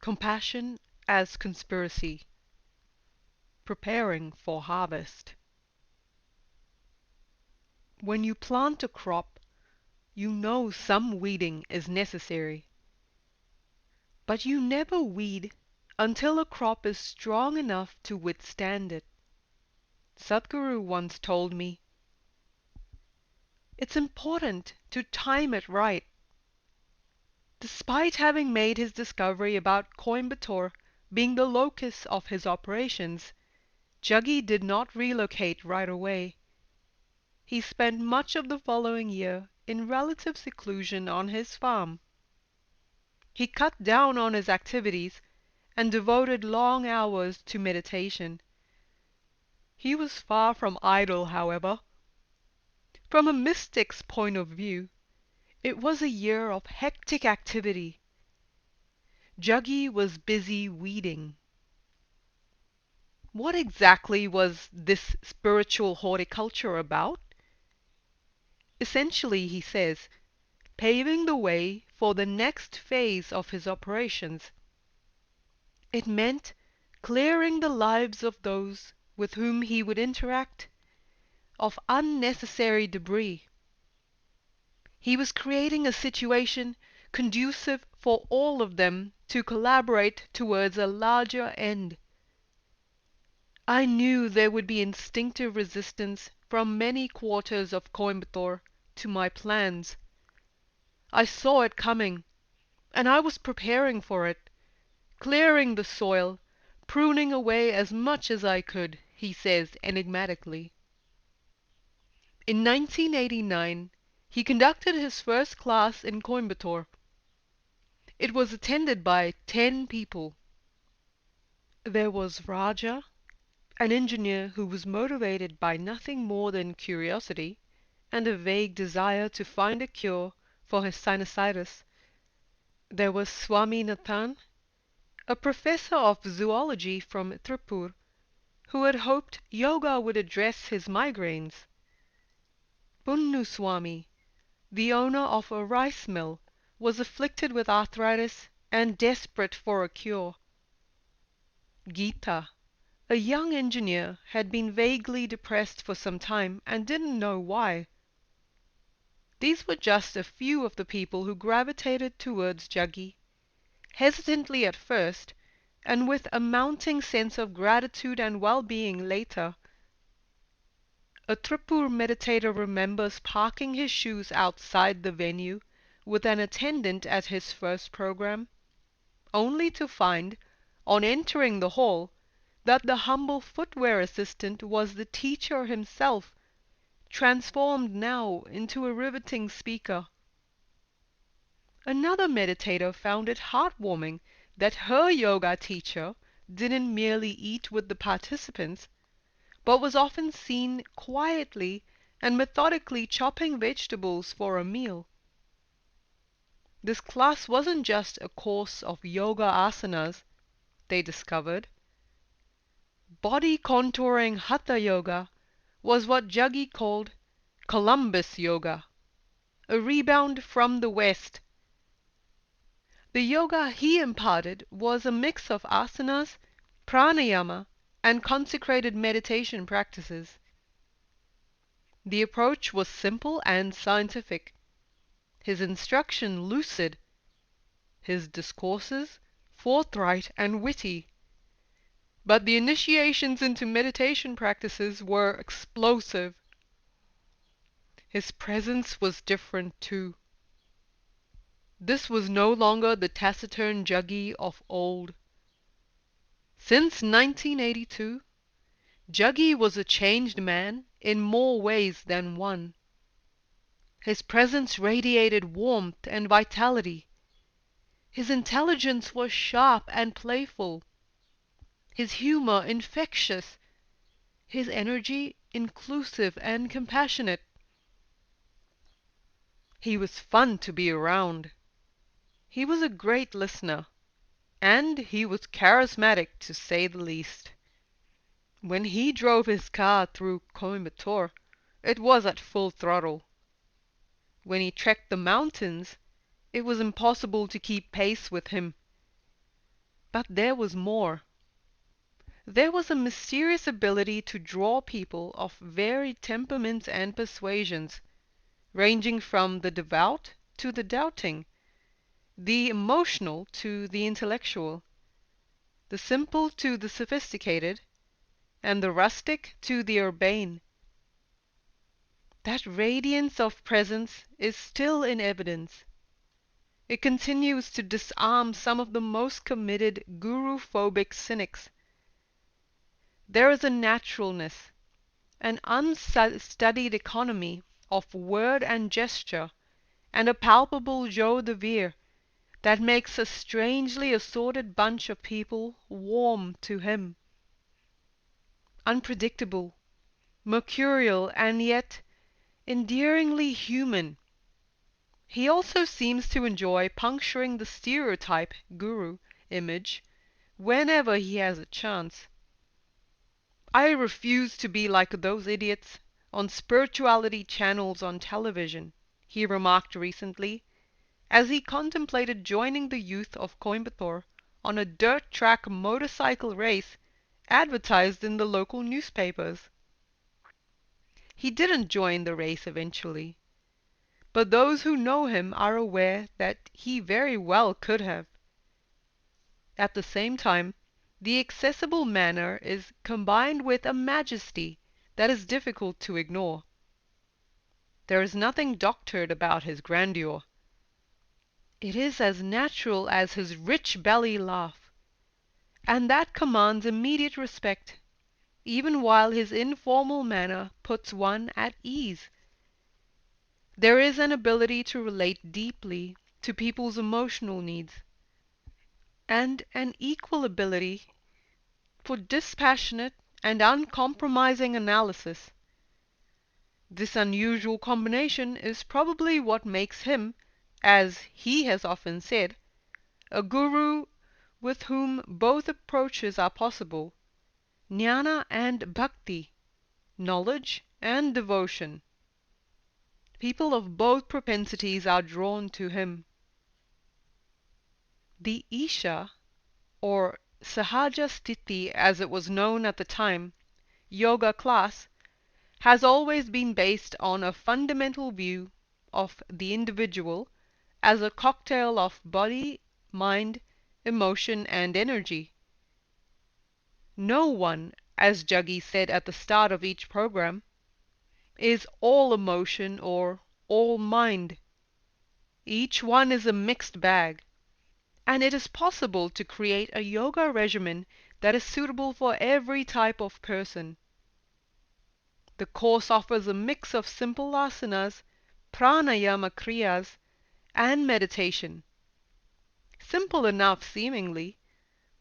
Compassion as conspiracy. Preparing for harvest. When you plant a crop, you know some weeding is necessary. But you never weed until a crop is strong enough to withstand it. Sadhguru once told me, "It's important to time it right." Despite having made his discovery about Coimbatore being the locus of his operations, Jaggi did not relocate right away. He spent much of the following year in relative seclusion on his farm. He cut down on his activities and devoted long hours to meditation. He was far from idle, however. From a mystic's point of view, it was a year of hectic activity. Jaggi was busy weeding. What exactly was this spiritual horticulture about? Essentially, he says, paving the way for the next phase of his operations. It meant clearing the lives of those with whom he would interact of unnecessary debris. He was creating a situation conducive for all of them to collaborate towards a larger end. I knew there would be instinctive resistance from many quarters of Coimbatore to my plans. I saw it coming, and I was preparing for it, clearing the soil, pruning away as much as I could, he says enigmatically. In 1989, he conducted his first class in Coimbatore. It was attended by 10 people. There was Raja, an engineer who was motivated by nothing more than curiosity and a vague desire to find a cure for his sinusitis. There was Swaminathan, a professor of zoology from Tripur, who had hoped yoga would address his migraines. Punnuswami, the owner of a rice mill, was afflicted with arthritis and desperate for a cure. Geeta, a young engineer, had been vaguely depressed for some time and didn't know why. These were just a few of the people who gravitated towards Jaggi, hesitantly at first, and with a mounting sense of gratitude and well-being later. A Tripur meditator remembers parking his shoes outside the venue with an attendant at his first program, only to find, on entering the hall, that the humble footwear assistant was the teacher himself, transformed now into a riveting speaker. Another meditator found it heartwarming that her yoga teacher didn't merely eat with the participants, but was often seen quietly and methodically chopping vegetables for a meal. This class wasn't just a course of yoga asanas, they discovered. Body contouring hatha yoga was what Jaggi called Columbus yoga, a rebound from the West. The yoga he imparted was a mix of asanas, pranayama, and consecrated meditation practices. The approach was simple and scientific, his instruction lucid, his discourses forthright and witty. But the initiations into meditation practices were explosive. His presence was different too. This was no longer the taciturn Jaggi of old. Since 1982, Jaggi was a changed man in more ways than one. His presence radiated warmth and vitality. His intelligence was sharp and playful, his humor infectious, his energy inclusive and compassionate. He was fun to be around. He was a great listener, and he was charismatic to say the least. When he drove his car through Coimbatore, it was at full throttle. When he trekked the mountains, it was impossible to keep pace with him. But there was more. There was a mysterious ability to draw people of varied temperaments and persuasions, ranging from the devout to the doubting, the emotional to the intellectual, the simple to the sophisticated, and the rustic to the urbane. That radiance of presence is still in evidence. It continues to disarm some of the most committed guru-phobic cynics. There is a naturalness, an unstudied economy of word and gesture, and a palpable joie de vivre that makes a strangely assorted bunch of people warm to him. Unpredictable, mercurial, and yet endearingly human. He also seems to enjoy puncturing the stereotype guru image whenever he has a chance. I refuse to be like those idiots on spirituality channels on television, he remarked recently, as he contemplated joining the youth of Coimbatore on a dirt track motorcycle race advertised in the local newspapers. He didn't join the race eventually, but those who know him are aware that he very well could have. At the same time, the accessible manner is combined with a majesty that is difficult to ignore. There is nothing doctored about his grandeur. It is as natural as his rich belly laugh, and that commands immediate respect, even while his informal manner puts one at ease. There is an ability to relate deeply to people's emotional needs, and an equal ability for dispassionate and uncompromising analysis. This unusual combination is probably what makes him, as he has often said, a guru with whom both approaches are possible, jnana and bhakti, knowledge and devotion. People of both propensities are drawn to him. The Isha, or Sahaja Sthiti as it was known at the time, yoga class, has always been based on a fundamental view of the individual as a cocktail of body, mind, emotion, and energy. No one, as Juggy said at the start of each program, is all emotion or all mind. Each one is a mixed bag, and it is possible to create a yoga regimen that is suitable for every type of person. The course offers a mix of simple asanas, pranayama kriyas, and meditation. Simple enough seemingly,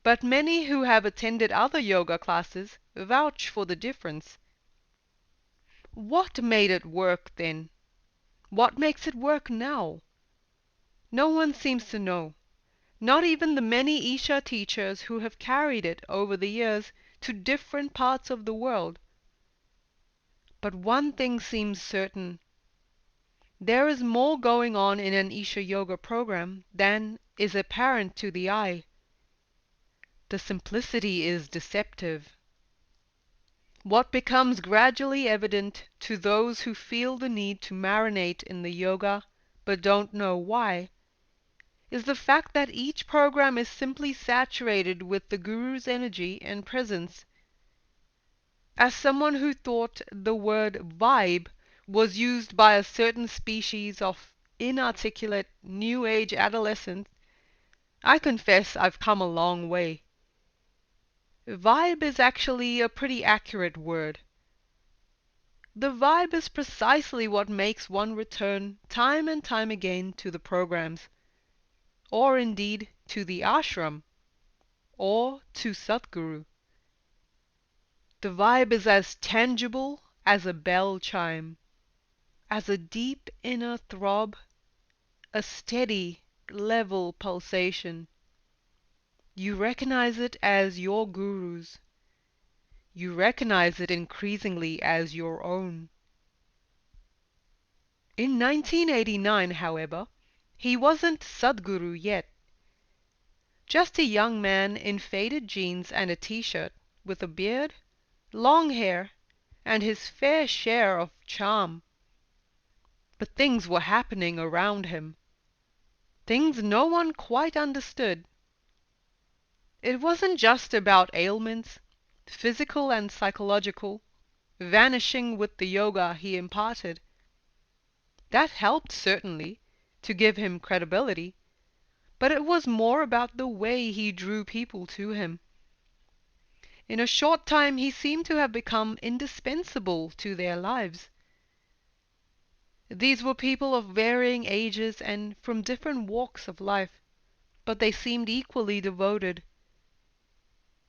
but many who have attended other yoga classes vouch for the difference. What made it work then? What makes it work now? No one seems to know, not even the many Isha teachers who have carried it over the years to different parts of the world. But one thing seems certain. There is more going on in an Isha Yoga program than is apparent to the eye. The simplicity is deceptive. What becomes gradually evident to those who feel the need to marinate in the yoga but don't know why is the fact that each program is simply saturated with the Guru's energy and presence. As someone who thought the word vibe was used by a certain species of inarticulate New Age adolescents, I confess I've come a long way. Vibe is actually a pretty accurate word. The vibe is precisely what makes one return time and time again to the programs, or indeed to the ashram, or to Sadhguru. The vibe is as tangible as a bell chime, as a deep inner throb, a steady, level pulsation. You recognize it as your guru's. You recognize it increasingly as your own. In 1989, however, he wasn't Sadhguru yet. just a young man in faded jeans and a t-shirt, with a beard, long hair, and his fair share of charm. But things were happening around him. Things no one quite understood. It wasn't just about ailments, physical and psychological, vanishing with the yoga he imparted. That helped, certainly, to give him credibility, but it was more about the way he drew people to him. In a short time he seemed to have become indispensable to their lives. These were people of varying ages and from different walks of life, but they seemed equally devoted.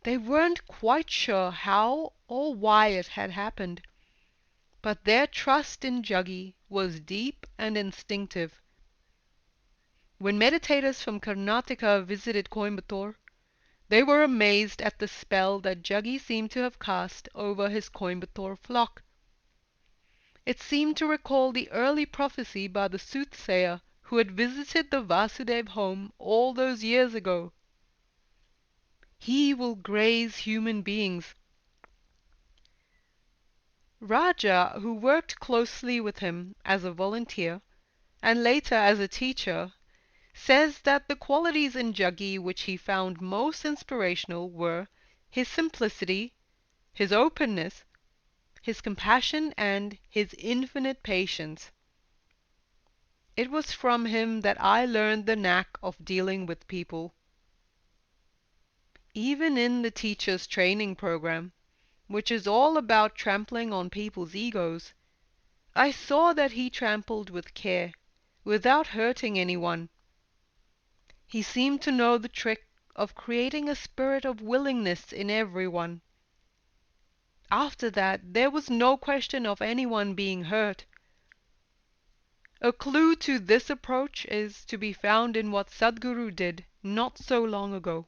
They weren't quite sure how or why it had happened, but their trust in Juggy was deep and instinctive. When meditators from Karnataka visited Coimbatore, they were amazed at the spell that Juggy seemed to have cast over his Coimbatore flock. It seemed to recall the early prophecy by the soothsayer who had visited the Vasudev home all those years ago. He will graze human beings. Raja, who worked closely with him as a volunteer and later as a teacher, says that the qualities in Juggy which he found most inspirational were his simplicity, his openness, his compassion, and his infinite patience. It was from him that I learned the knack of dealing with people. Even in the teacher's training program, which is all about trampling on people's egos, I saw that he trampled with care, without hurting anyone. He seemed to know the trick of creating a spirit of willingness in everyone. After that, there was no question of anyone being hurt. A clue to this approach is to be found in what Sadhguru did not so long ago.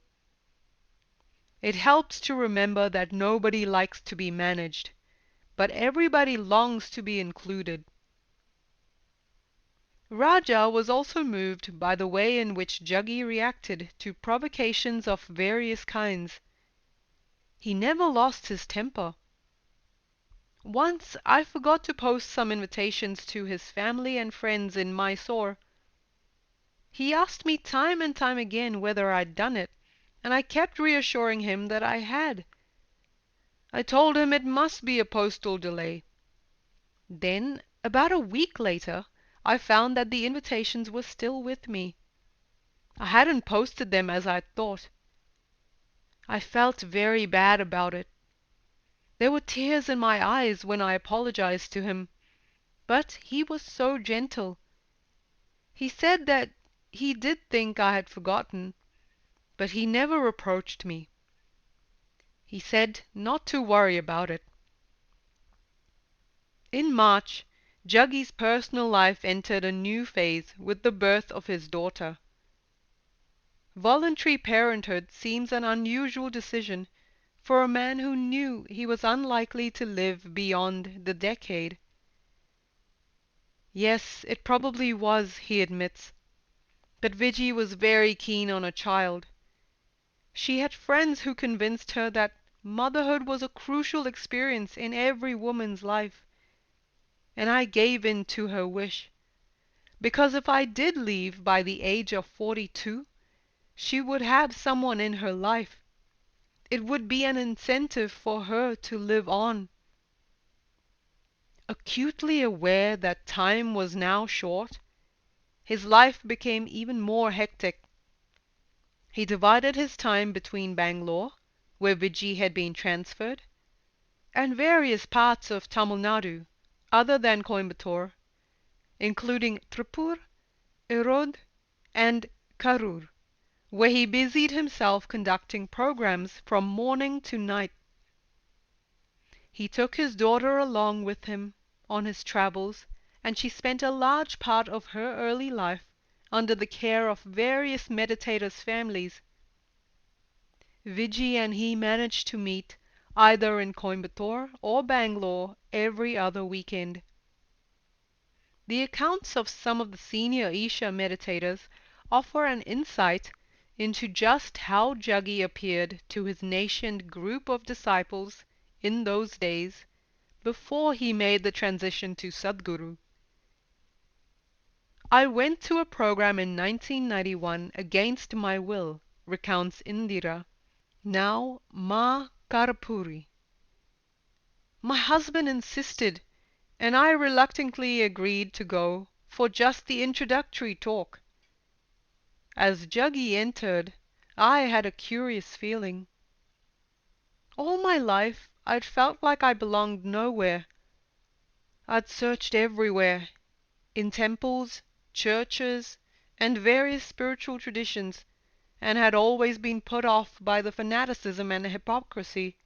It helps to remember that nobody likes to be managed, but everybody longs to be included. Raja was also moved by the way in which Juggy reacted to provocations of various kinds. He never lost his temper. Once I forgot to post some invitations to his family and friends in Mysore. He asked me time and time again whether I'd done it, and I kept reassuring him that I had. I told him it must be a postal delay. Then, about a week later, I found that the invitations were still with me. I hadn't posted them as I'd thought. I felt very bad about it. There were tears in my eyes when I apologized to him, but he was so gentle. He said that he did think I had forgotten, but he never reproached me. He said not to worry about it. In March, Juggy's personal life entered a new phase with the birth of his daughter. Voluntary parenthood seems an unusual decision for a man who knew he was unlikely to live beyond the decade. Yes, it probably was, he admits, but Viji was very keen on a child. She had friends who convinced her that motherhood was a crucial experience in every woman's life, and I gave in to her wish, because if I did leave by the age of 42, she would have someone in her life. It would be an incentive for her to live on. Acutely aware that time was now short, his life became even more hectic. He divided his time between Bangalore, where Viji had been transferred, and various parts of Tamil Nadu, other than Coimbatore, including Tripur, Erode, and Karur, where he busied himself conducting programs from morning to night. He took his daughter along with him on his travels, and she spent a large part of her early life under the care of various meditators' families. Viji and he managed to meet either in Coimbatore or Bangalore every other weekend. The accounts of some of the senior Isha meditators offer an insight into just how Jaggi appeared to his nascent group of disciples in those days before he made the transition to Sadhguru. I went to a program in 1991 against my will, recounts Indira, now Ma Karpuri. My husband insisted, and I reluctantly agreed to go for just the introductory talk. As Jaggi entered, I had a curious feeling. All my life I'd felt like I belonged nowhere. I'd searched everywhere, in temples, churches, and various spiritual traditions, and had always been put off by the fanaticism and hypocrisy.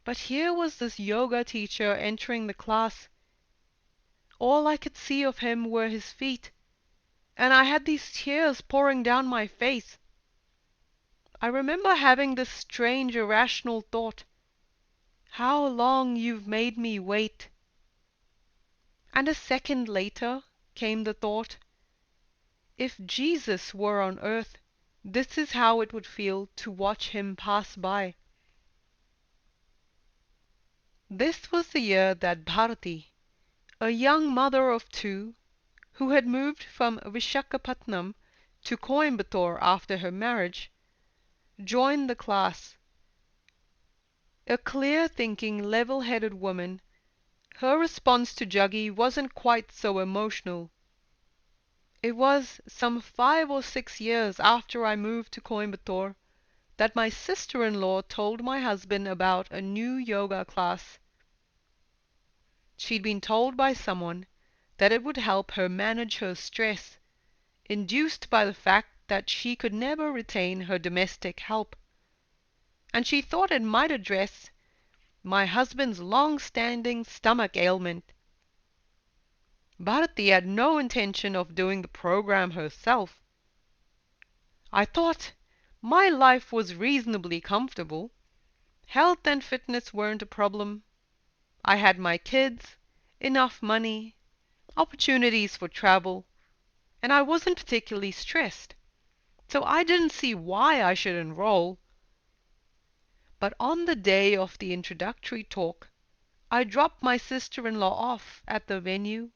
But here was this yoga teacher entering the class. All I could see of him were his feet, and I had these tears pouring down my face. I remember having this strange irrational thought, how long you've made me wait. And a second later came the thought, if Jesus were on earth, this is how it would feel to watch him pass by. This was the year that Bharati, a young mother of two, who had moved from Vishakhapatnam to Coimbatore after her marriage, joined the class. A clear-thinking, level-headed woman, her response to Jaggi wasn't quite so emotional. It was some 5 or 6 years after I moved to Coimbatore that my sister-in-law told my husband about a new yoga class. She'd been told by someone that it would help her manage her stress, induced by the fact that she could never retain her domestic help, and she thought it might address my husband's long-standing stomach ailment. Bharati had no intention of doing the program herself. I thought my life was reasonably comfortable. Health and fitness weren't a problem. I had my kids, enough money, opportunities for travel, and I wasn't particularly stressed, so I didn't see why I should enroll. But on the day of the introductory talk, I dropped my sister-in-law off at the venue,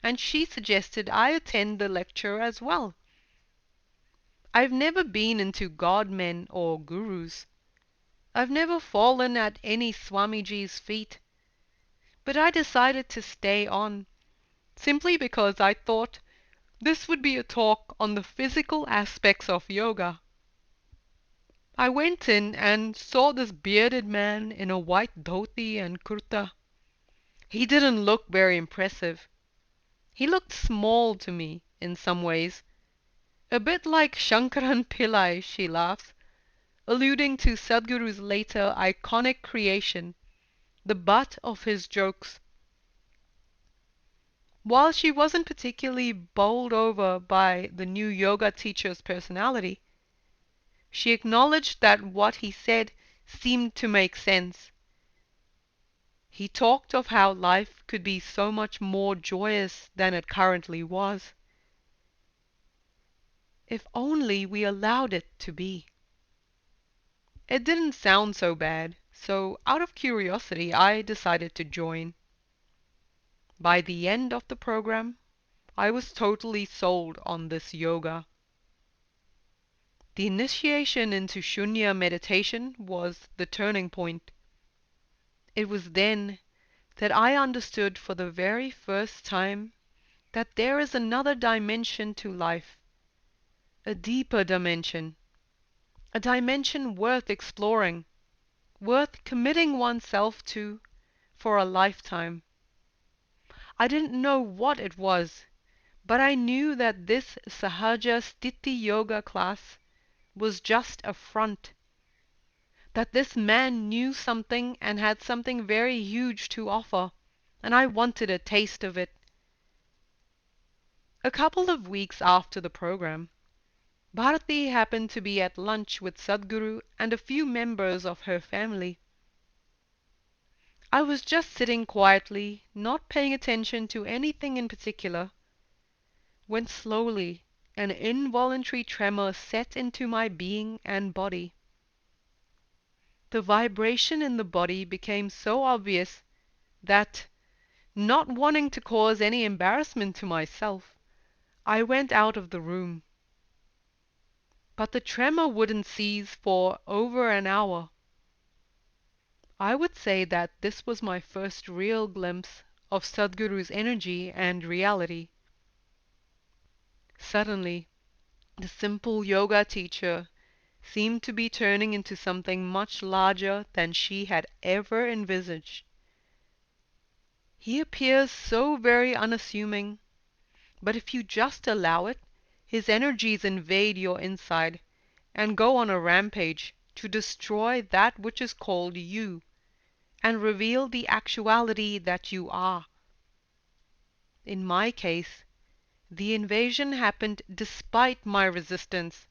and she suggested I attend the lecture as well. I've never been into God-men or gurus. I've never fallen at any Swamiji's feet. But I decided to stay on, simply because I thought this would be a talk on the physical aspects of yoga. I went in and saw this bearded man in a white dhoti and kurta. He didn't look very impressive. He looked small to me in some ways, a bit like Shankaran Pillai, she laughs, alluding to Sadhguru's later iconic creation, the butt of his jokes. While she wasn't particularly bowled over by the new yoga teacher's personality, she acknowledged that what he said seemed to make sense. He talked of how life could be so much more joyous than it currently was, if only we allowed it to be. It didn't sound so bad, so out of curiosity I decided to join. By the end of the program, I was totally sold on this yoga. The initiation into Shunya meditation was the turning point. It was then that I understood for the very first time that there is another dimension to life, a deeper dimension, a dimension worth exploring, worth committing oneself to for a lifetime. I didn't know what it was, but I knew that this Sahaja Sthiti Yoga class was just a front, that this man knew something and had something very huge to offer, and I wanted a taste of it. A couple of weeks after the program, Bharati happened to be at lunch with Sadhguru and a few members of her family. I was just sitting quietly, not paying attention to anything in particular, when slowly an involuntary tremor set into my being and body. The vibration in the body became so obvious that, not wanting to cause any embarrassment to myself, I went out of the room. But the tremor wouldn't cease for over an hour. I would say that this was my first real glimpse of Sadhguru's energy and reality. Suddenly, the simple yoga teacher seemed to be turning into something much larger than she had ever envisaged. He appears so very unassuming, but if you just allow it, his energies invade your inside and go on a rampage to destroy that which is called you and reveal the actuality that you are. In my case, the invasion happened despite my resistance.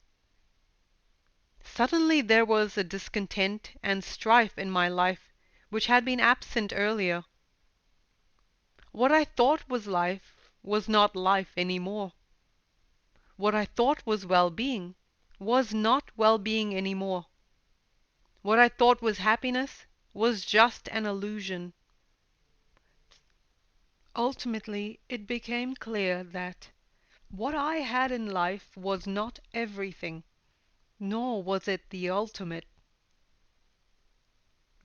Suddenly there was a discontent and strife in my life which had been absent earlier. What I thought was life was not life any more. What I thought was well-being was not well-being any more. What I thought was happiness was just an illusion. Ultimately, it became clear that what I had in life was not everything, nor was it the ultimate.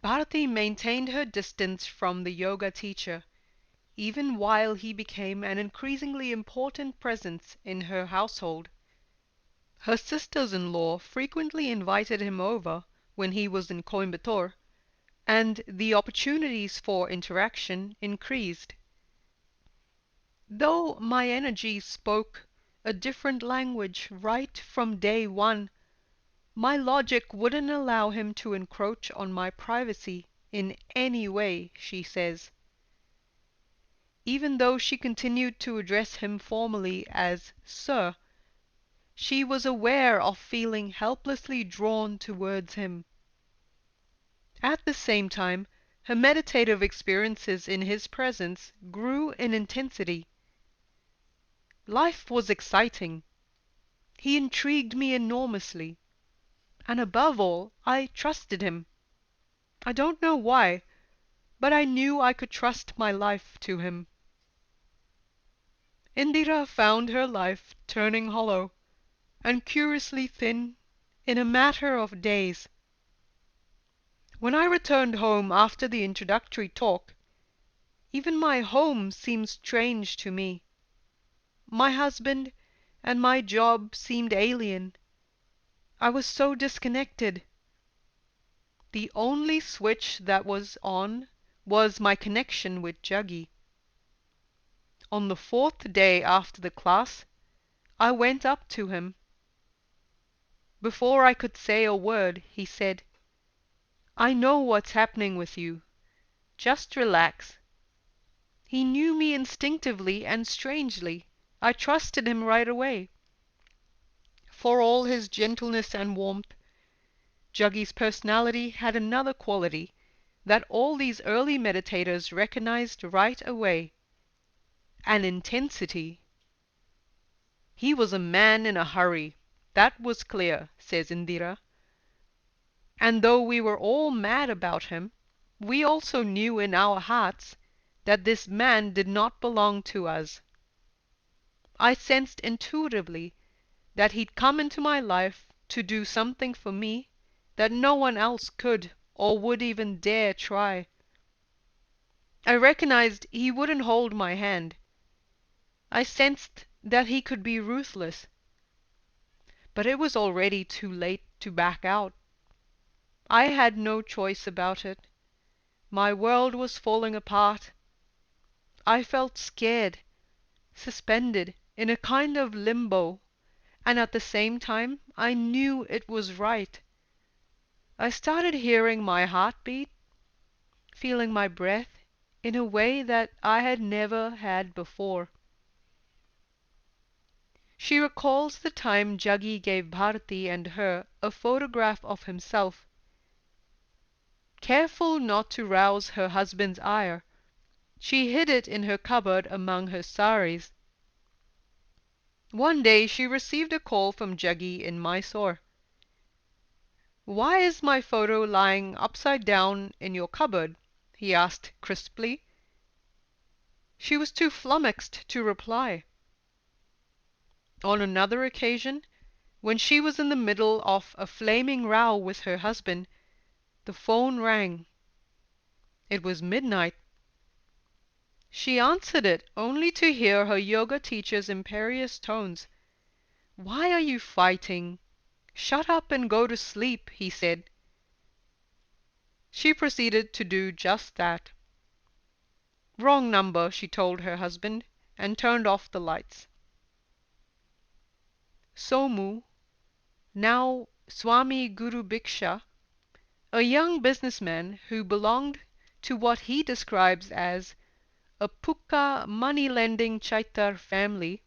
Bharati maintained her distance from the yoga teacher, even while he became an increasingly important presence in her household. Her sisters-in-law frequently invited him over when he was in Coimbatore, and the opportunities for interaction increased. Though my energy spoke a different language right from day one, my logic wouldn't allow him to encroach on my privacy in any way, she says. Even though she continued to address him formally as Sir, she was aware of feeling helplessly drawn towards him. At the same time, her meditative experiences in his presence grew in intensity. Life was exciting. He intrigued me enormously. And above all, I trusted him. I don't know why, but I knew I could trust my life to him. Indira found her life turning hollow and curiously thin in a matter of days. When I returned home after the introductory talk, even my home seemed strange to me. My husband and my job seemed alien. I was so disconnected. The only switch that was on was my connection with Juggy. On the 4th day after the class, I went up to him. Before I could say a word, he said, "I know what's happening with you. Just relax." He knew me instinctively and strangely. I trusted him right away. For all his gentleness and warmth, Juggy's personality had another quality that all these early meditators recognized right away: an intensity. He was a man in a hurry, that was clear, says Indira. And though we were all mad about him, we also knew in our hearts that this man did not belong to us. I sensed intuitively that he'd come into my life to do something for me that no one else could or would even dare try. I recognized he wouldn't hold my hand. I sensed that he could be ruthless. But it was already too late to back out. I had no choice about it. My world was falling apart. I felt scared, suspended in a kind of limbo, and at the same time I knew it was right. I started hearing my heart beat, feeling my breath in a way that I had never had before. She recalls the time Juggy gave Bharati and her a photograph of himself. Careful not to rouse her husband's ire, she hid it in her cupboard among her saris. One day she received a call from Jaggi in Mysore. "Why is my photo lying upside down in your cupboard?" he asked crisply. She was too flummoxed to reply. On another occasion, when she was in the middle of a flaming row with her husband, the phone rang. It was midnight. She answered it only to hear her yoga teacher's imperious tones. "Why are you fighting? Shut up and go to sleep," he said. She proceeded to do just that. "Wrong number," she told her husband, and turned off the lights. Somu, now Swami Guru Bhiksha, a young businessman who belonged to what he describes as a Pukka money-lending Chaitar family,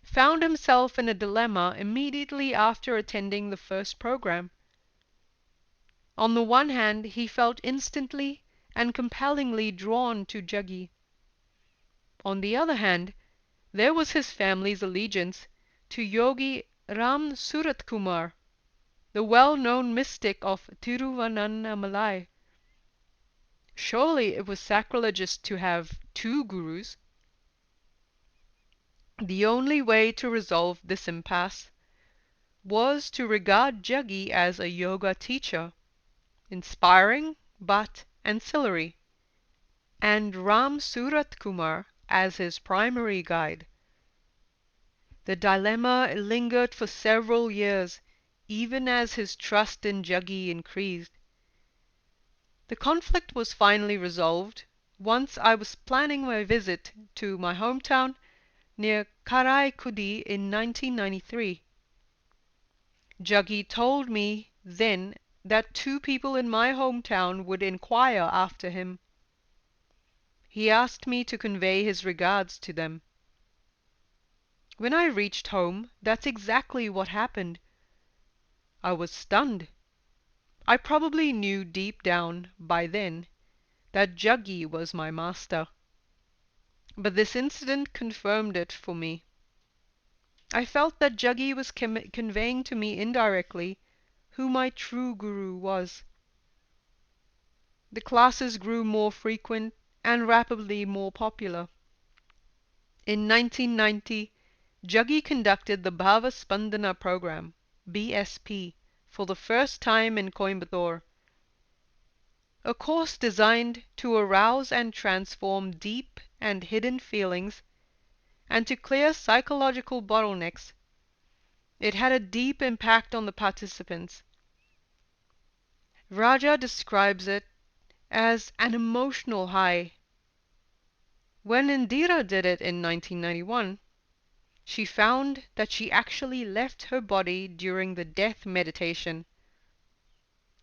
found himself in a dilemma immediately after attending the first program. On the one hand, he felt instantly and compellingly drawn to Jaggi. On the other hand, there was his family's allegiance to Yogi Ram Surat Kumar, the well-known mystic of Tiruvannamalai. Surely it was sacrilegious to have two gurus. The only way to resolve this impasse was to regard Jaggi as a yoga teacher, inspiring but ancillary, and Ram Surat Kumar as his primary guide. The dilemma lingered for several years, even as his trust in Jaggi increased. The conflict was finally resolved once I was planning my visit to my hometown near Karaikudi in 1993. Jaggi told me then that two people in my hometown would inquire after him. He asked me to convey his regards to them. When I reached home, that's exactly what happened. I was stunned. I probably knew deep down by then that Jaggi was my master, but this incident confirmed it for me. I felt that Jaggi was conveying to me indirectly who my true guru was. The classes grew more frequent and rapidly more popular. In 1990, Jaggi conducted the Bhava Spandana program, BSP, for the first time in Coimbatore. A course designed to arouse and transform deep and hidden feelings and to clear psychological bottlenecks. It had a deep impact on the participants. Raja describes it as an emotional high. When Indira did it in 1991, she found that she actually left her body during the death meditation.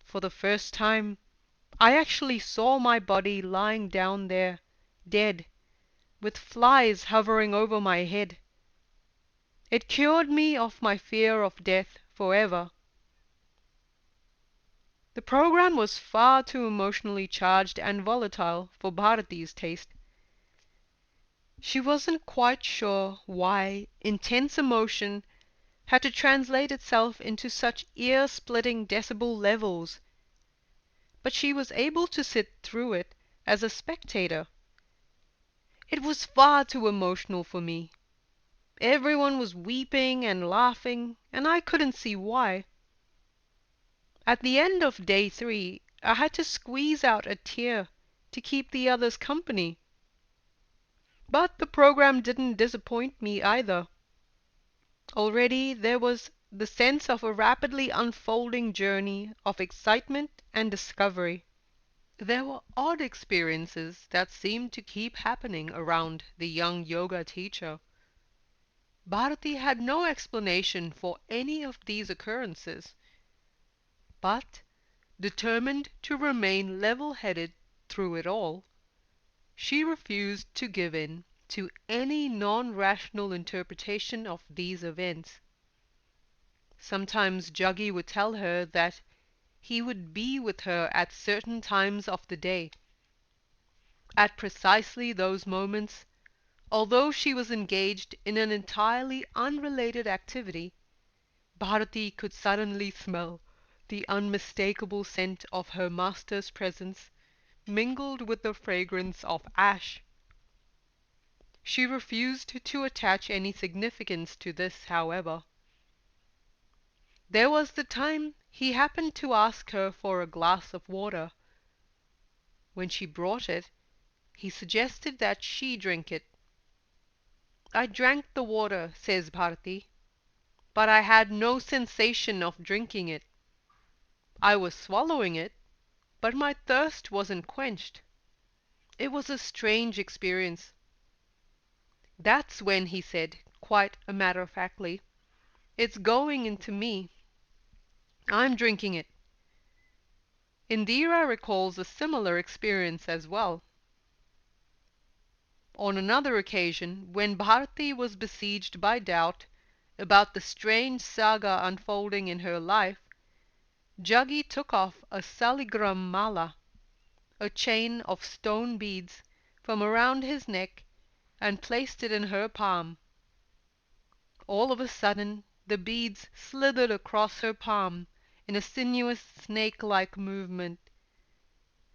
For the first time, I actually saw my body lying down there, dead, with flies hovering over my head. It cured me of my fear of death forever. The program was far too emotionally charged and volatile for Bharati's taste. She wasn't quite sure why intense emotion had to translate itself into such ear-splitting decibel levels, but she was able to sit through it as a spectator. It was far too emotional for me. Everyone was weeping and laughing, and I couldn't see why. At the end of day 3, I had to squeeze out a tear to keep the others company. But the program didn't disappoint me either. Already there was the sense of a rapidly unfolding journey of excitement and discovery. There were odd experiences that seemed to keep happening around the young yoga teacher. Bharati had no explanation for any of these occurrences, but, determined to remain level-headed through it all, she refused to give in to any non-rational interpretation of these events. Sometimes Jaggi would tell her that he would be with her at certain times of the day. At precisely those moments, Although she was engaged in an entirely unrelated activity, Bharati could suddenly smell the unmistakable scent of her master's presence mingled with the fragrance of ash. She refused to attach any significance to this, however. There was the time he happened to ask her for a glass of water. When she brought it, he suggested that she drink it. "I drank the water," says Bharati, "but I had no sensation of drinking it. I was swallowing it, but my thirst wasn't quenched. It was a strange experience." "That's when," he said, quite matter-of-factly, "it's going into me. I'm drinking it." Indira recalls a similar experience as well. On another occasion, when Bharati was besieged by doubt about the strange saga unfolding in her life, Jaggi took off a saligram mala, a chain of stone beads, from around his neck and placed it in her palm. All of a sudden the beads slithered across her palm in a sinuous snake-like movement.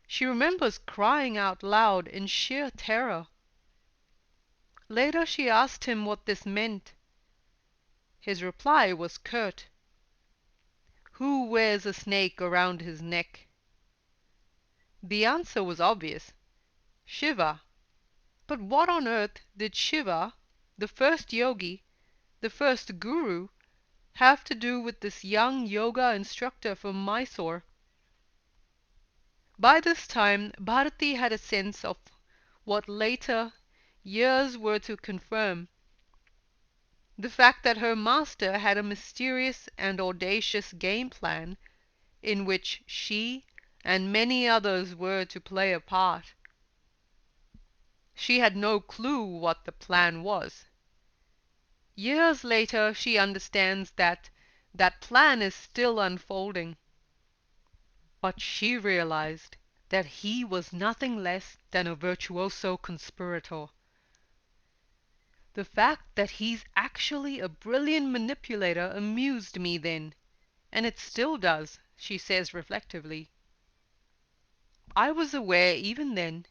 She remembers crying out loud in sheer terror. Later she asked him what this meant. His reply was curt: "Who wears a snake around his neck?" The answer was obvious: Shiva. But what on earth did Shiva, the first yogi, the first guru, have to do with this young yoga instructor from Mysore? By this time Bharati had a sense of what later years were to confirm: the fact that her master had a mysterious and audacious game plan in which she and many others were to play a part. She had no clue what the plan was. Years later she understands that that plan is still unfolding. But she realized that he was nothing less than a virtuoso conspirator. The fact that he's actually a brilliant manipulator amused me then, and it still does, she says reflectively. I was aware even then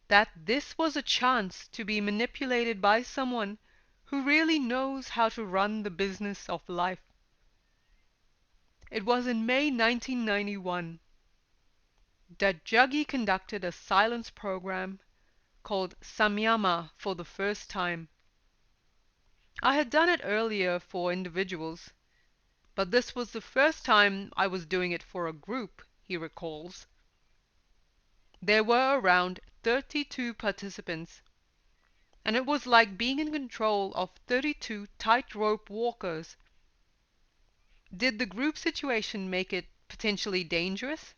that this was a chance to be manipulated by someone who really knows how to run the business of life. It was in May 1991 that Jaggi conducted a silence program called Samyama for the first time. I had done it earlier for individuals, but this was the first time I was doing it for a group, he recalls. There were around 32 participants, and it was like being in control of 32 tightrope walkers. Did the group situation make it potentially dangerous?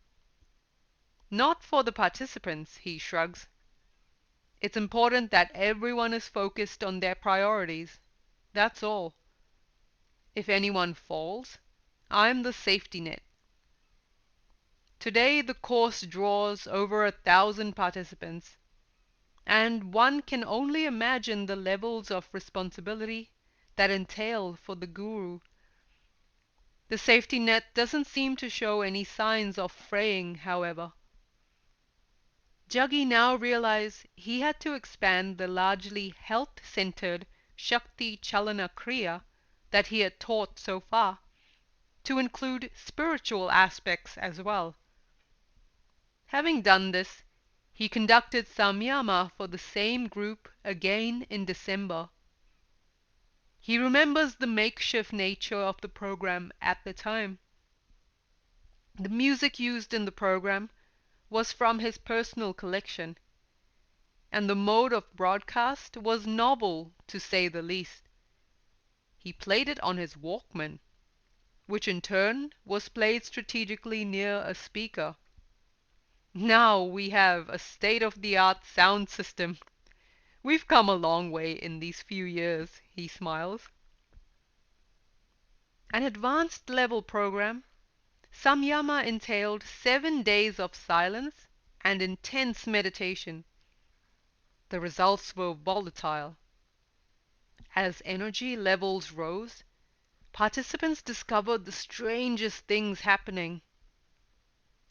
Not for the participants, he shrugs. It's important that everyone is focused on their priorities. That's all. If anyone falls, I'm the safety net. Today the course draws over 1,000 participants, and one can only imagine the levels of responsibility that entail for the guru. The safety net doesn't seem to show any signs of fraying, however. Jaggi now realized he had to expand the largely health-centered Shakti Chalana Kriya that he had taught so far to include spiritual aspects as well. Having done this, he conducted Samyama for the same group again in December. He remembers the makeshift nature of the program at the time. The music used in the program was from his personal collection, and the mode of broadcast was novel, to say the least. He played it on his Walkman, which in turn was played strategically near a speaker. Now we have a state-of-the-art sound system. We've come a long way in these few years, he smiles. An advanced level program, Samyama entailed 7 days of silence and intense meditation. The results were volatile. As energy levels rose, participants discovered the strangest things happening.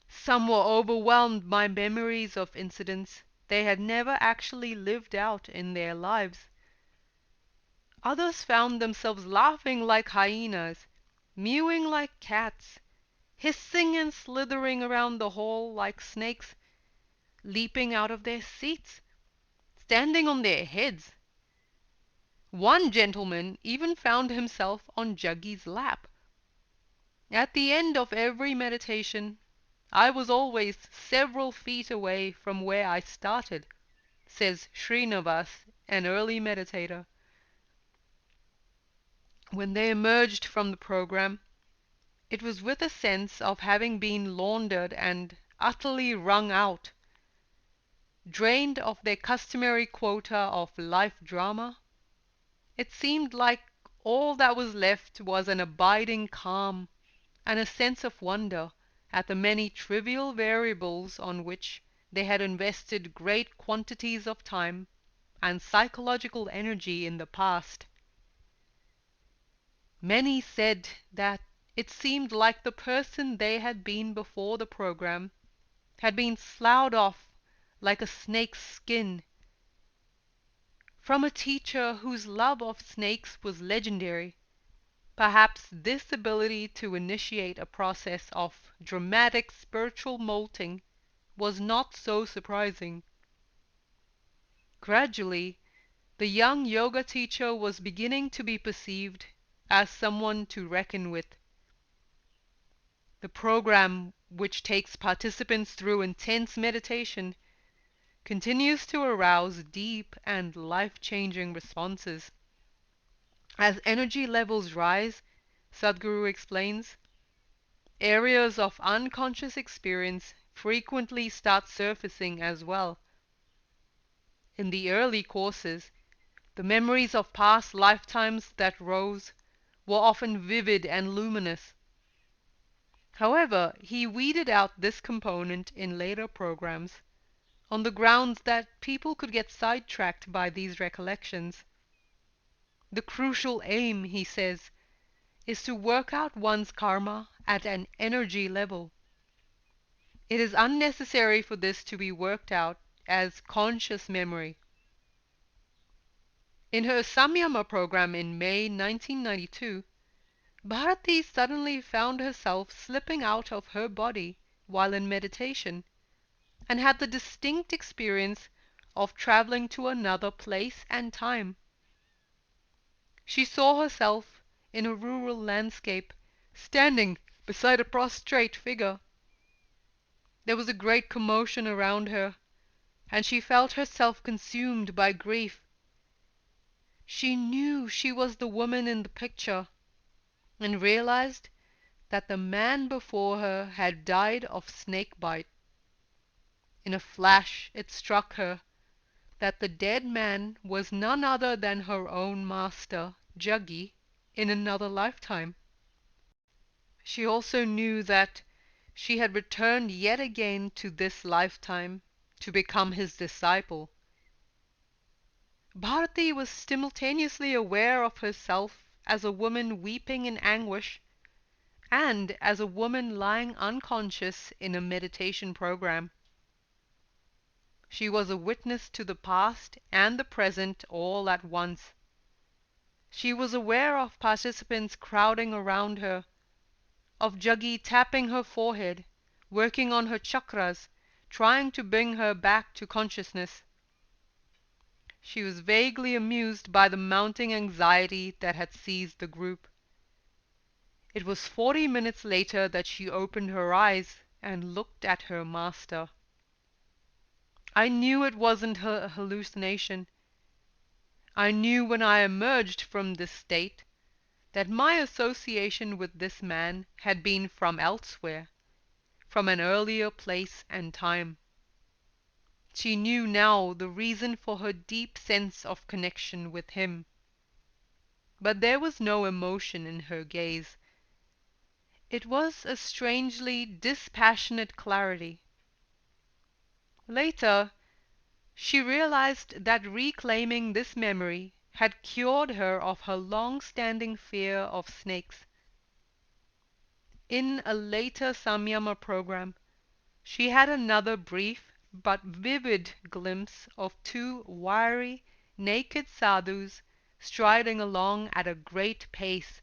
Some were overwhelmed by memories of incidents they had never actually lived out in their lives. Others found themselves laughing like hyenas, mewing like cats, hissing and slithering around the hall like snakes, leaping out of their seats, standing on their heads. One gentleman even found himself on Juggy's lap. At the end of every meditation, I was always several feet away from where I started, says Srinivas, an early meditator. When they emerged from the program, it was with a sense of having been laundered and utterly wrung out, drained of their customary quota of life drama. It seemed like all that was left was an abiding calm and a sense of wonder at the many trivial variables on which they had invested great quantities of time and psychological energy in the past. Many said that it seemed like the person they had been before the program had been sloughed off like a snake's skin. From a teacher whose love of snakes was legendary, perhaps this ability to initiate a process of dramatic spiritual molting was not so surprising. Gradually, the young yoga teacher was beginning to be perceived as someone to reckon with. The program, which takes participants through intense meditation, continues to arouse deep and life-changing responses. As energy levels rise, Sadhguru explains, areas of unconscious experience frequently start surfacing as well. In the early courses, the memories of past lifetimes that rose were often vivid and luminous. However, he weeded out this component in later programs on the grounds that people could get sidetracked by these recollections. The crucial aim, he says, is to work out one's karma at an energy level. It is unnecessary for this to be worked out as conscious memory. In her Samyama program in May 1992, Bharati suddenly found herself slipping out of her body while in meditation, and had the distinct experience of traveling to another place and time. She saw herself in a rural landscape, standing beside a prostrate figure. There was a great commotion around her, and she felt herself consumed by grief. She knew she was the woman in the picture, and realized that the man before her had died of snake bite. In a flash it struck her that the dead man was none other than her own master, Juggy, in another lifetime. She also knew that she had returned yet again to this lifetime to become his disciple. Bharati was simultaneously aware of herself as a woman weeping in anguish and as a woman lying unconscious in a meditation program. She was a witness to the past and the present all at once. She was aware of participants crowding around her, of Juggy tapping her forehead, working on her chakras, trying to bring her back to consciousness. She was vaguely amused by the mounting anxiety that had seized the group. It was 40 minutes later that she opened her eyes and looked at her master. I knew it wasn't her hallucination. I knew when I emerged from this state that my association with this man had been from elsewhere, from an earlier place and time. She knew now the reason for her deep sense of connection with him. But there was no emotion in her gaze. It was a strangely dispassionate clarity. Later, She realized that reclaiming this memory had cured her of her long-standing fear of snakes. In a later Samyama program, she had another brief but vivid glimpse of two wiry, naked sadhus striding along at a great pace.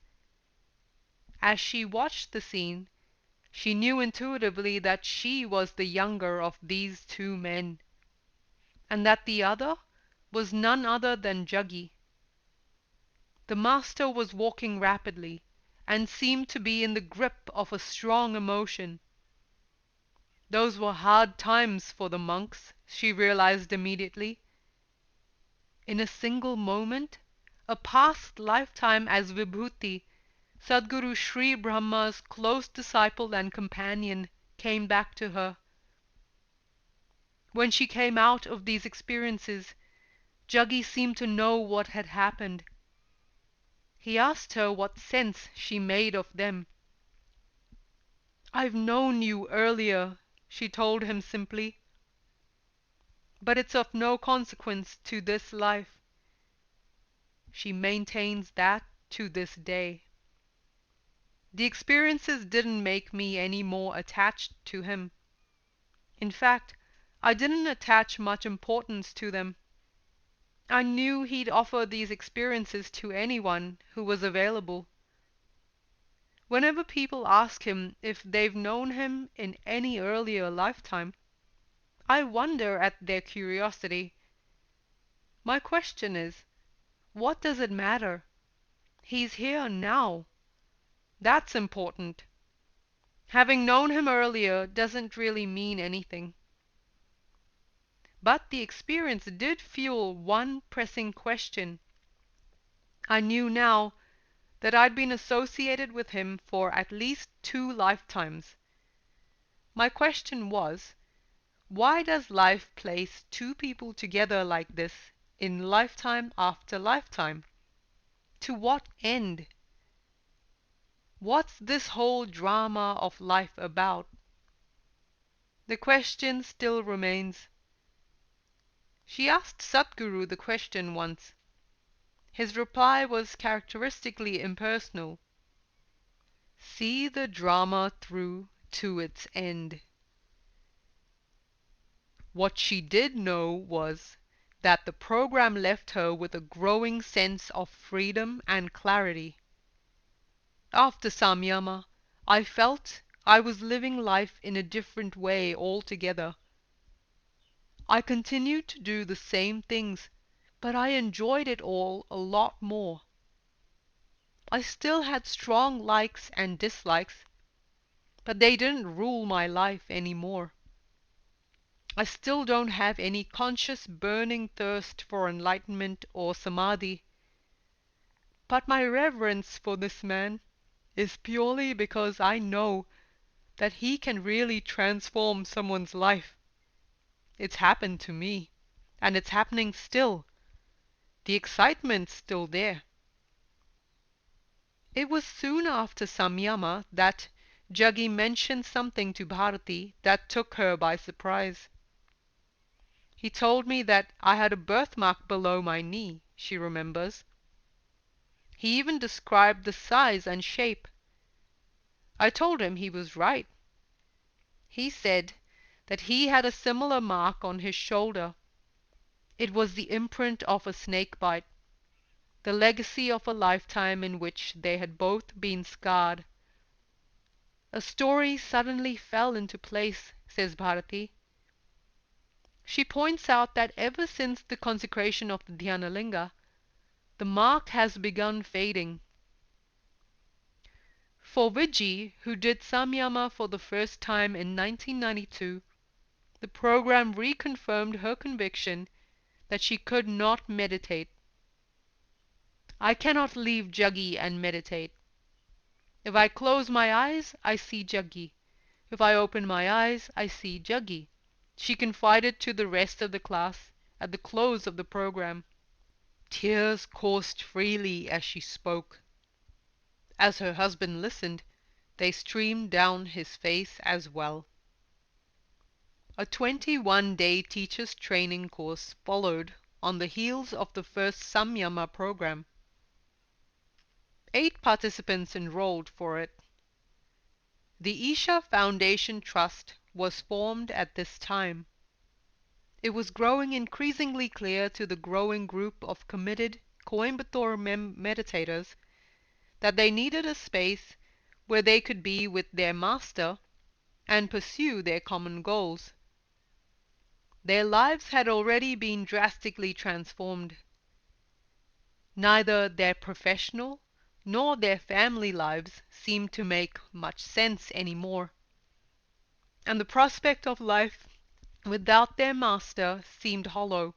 As she watched the scene, she knew intuitively that she was the younger of these two men, and that the other was none other than Juggy. The master was walking rapidly, and seemed to be in the grip of a strong emotion. Those were hard times for the monks, she realized immediately. In a single moment, a past lifetime as Vibhuti, Sadhguru Sri Brahma's close disciple and companion, came back to her. When she came out of these experiences, Juggy seemed to know what had happened. He asked her what sense she made of them. "I've known you earlier," she told him simply, "but it's of no consequence to this life." She maintains that to this day. The experiences didn't make me any more attached to him. In fact, I didn't attach much importance to them. I knew he'd offer these experiences to anyone who was available. Whenever people ask him if they've known him in any earlier lifetime, I wonder at their curiosity. My question is, what does it matter? He's here now. That's important. Having known him earlier doesn't really mean anything. But the experience did fuel one pressing question. I knew now that I'd been associated with him for at least 2 lifetimes. My question was, why does life place two people together like this in lifetime after lifetime? To what end? What's this whole drama of life about? The question still remains. She asked Sadhguru the question once. His reply was characteristically impersonal. See the drama through to its end. What she did know was that the program left her with a growing sense of freedom and clarity. After Samyama, I felt I was living life in a different way altogether. I continued to do the same things, but I enjoyed it all a lot more. I still had strong likes and dislikes, but they didn't rule my life any more. I still don't have any conscious burning thirst for enlightenment or samadhi, but my reverence for this man is purely because I know that he can really transform someone's life. It's happened to me, and it's happening still. The excitement's still there. It was soon after Samyama that Juggy mentioned something to Bharati that took her by surprise. He told me that I had a birthmark below my knee, she remembers. He even described the size and shape. I told him he was right. He said that he had a similar mark on his shoulder. It was the imprint of a snake bite, the legacy of a lifetime in which they had both been scarred. A story suddenly fell into place, says Bharati. She points out that ever since the consecration of the Dhyanalinga, the mark has begun fading. For Vijay, who did Samyama for the first time in 1992, the program reconfirmed her conviction that she could not meditate. I cannot leave Juggy and meditate. If I close my eyes, I see Juggy. If I open my eyes, I see Juggy, she confided to the rest of the class at the close of the program. Tears coursed freely as she spoke. As her husband listened, they streamed down his face as well. A 21-day teacher's training course followed on the heels of the first Samyama program. 8 participants enrolled for it. The Isha Foundation Trust was formed at this time. It was growing increasingly clear to the growing group of committed Coimbatore meditators that they needed a space where they could be with their master and pursue their common goals. Their lives had already been drastically transformed. Neither their professional nor their family lives seemed to make much sense anymore, and the prospect of life without their master seemed hollow.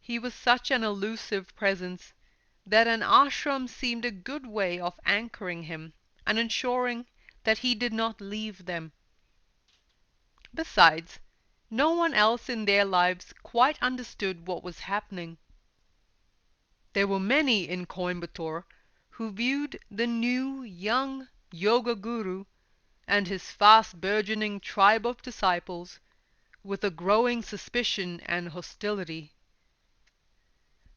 He was such an elusive presence that an ashram seemed a good way of anchoring him and ensuring that he did not leave them. Besides, no one else in their lives quite understood what was happening. There were many in Coimbatore who viewed the new young yoga guru and his fast burgeoning tribe of disciples with a growing suspicion and hostility.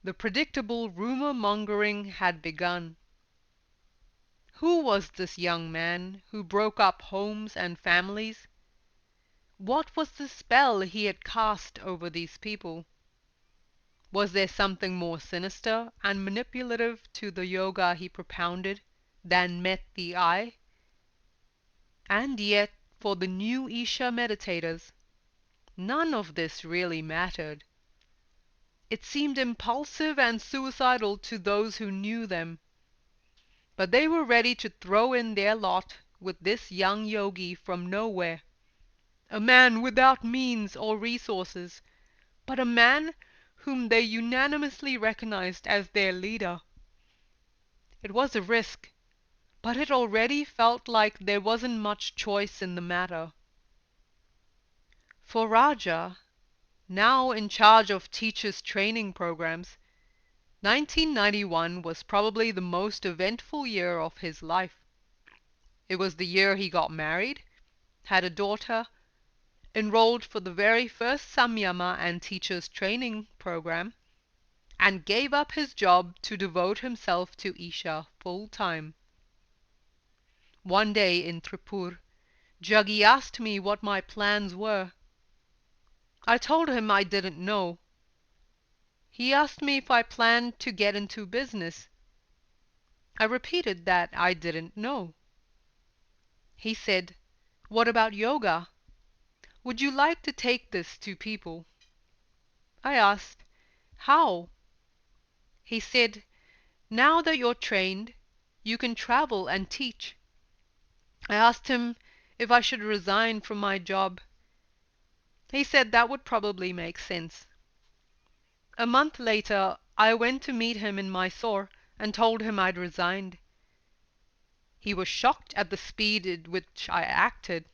The predictable rumor-mongering had begun. Who was this young man who broke up homes and families? What was the spell he had cast over these people? Was there something more sinister and manipulative to the yoga he propounded than met the eye? And yet, for the new Isha meditators, none of this really mattered. It seemed impulsive and suicidal to those who knew them, but they were ready to throw in their lot with this young yogi from nowhere, a man without means or resources, but a man whom they unanimously recognized as their leader. It was a risk, but it already felt like there wasn't much choice in the matter. For Raja, now in charge of teachers' training programs, 1991 was probably the most eventful year of his life. It was the year he got married, had a daughter, enrolled for the very first Samyama and teachers' training program, and gave up his job to devote himself to Isha full time. One day in Tripur, Jaggi asked me what my plans were. I told him I didn't know. He asked me if I planned to get into business. I repeated that I didn't know. He said, "What about yoga? Would you like to take this to people?" I asked, "How?" He said, "Now that you're trained, you can travel and teach." I asked him if I should resign from my job. He said that would probably make sense. A month later, I went to meet him in Mysore and told him I'd resigned. He was shocked at the speed at which I acted.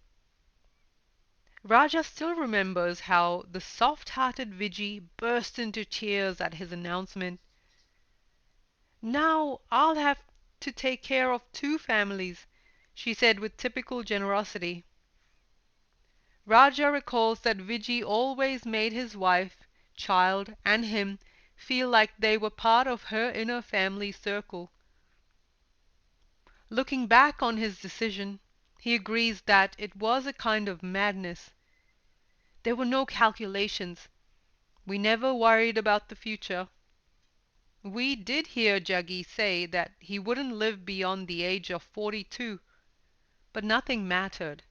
Raja still remembers how the soft-hearted Viji burst into tears at his announcement. "Now I'll have to take care of 2 families," she said with typical generosity. Raja recalls that Viji always made his wife, child, and him feel like they were part of her inner family circle. Looking back on his decision, he agrees that it was a kind of madness. There were no calculations. We never worried about the future. We did hear Jaggi say that he wouldn't live beyond the age of 42, but nothing mattered.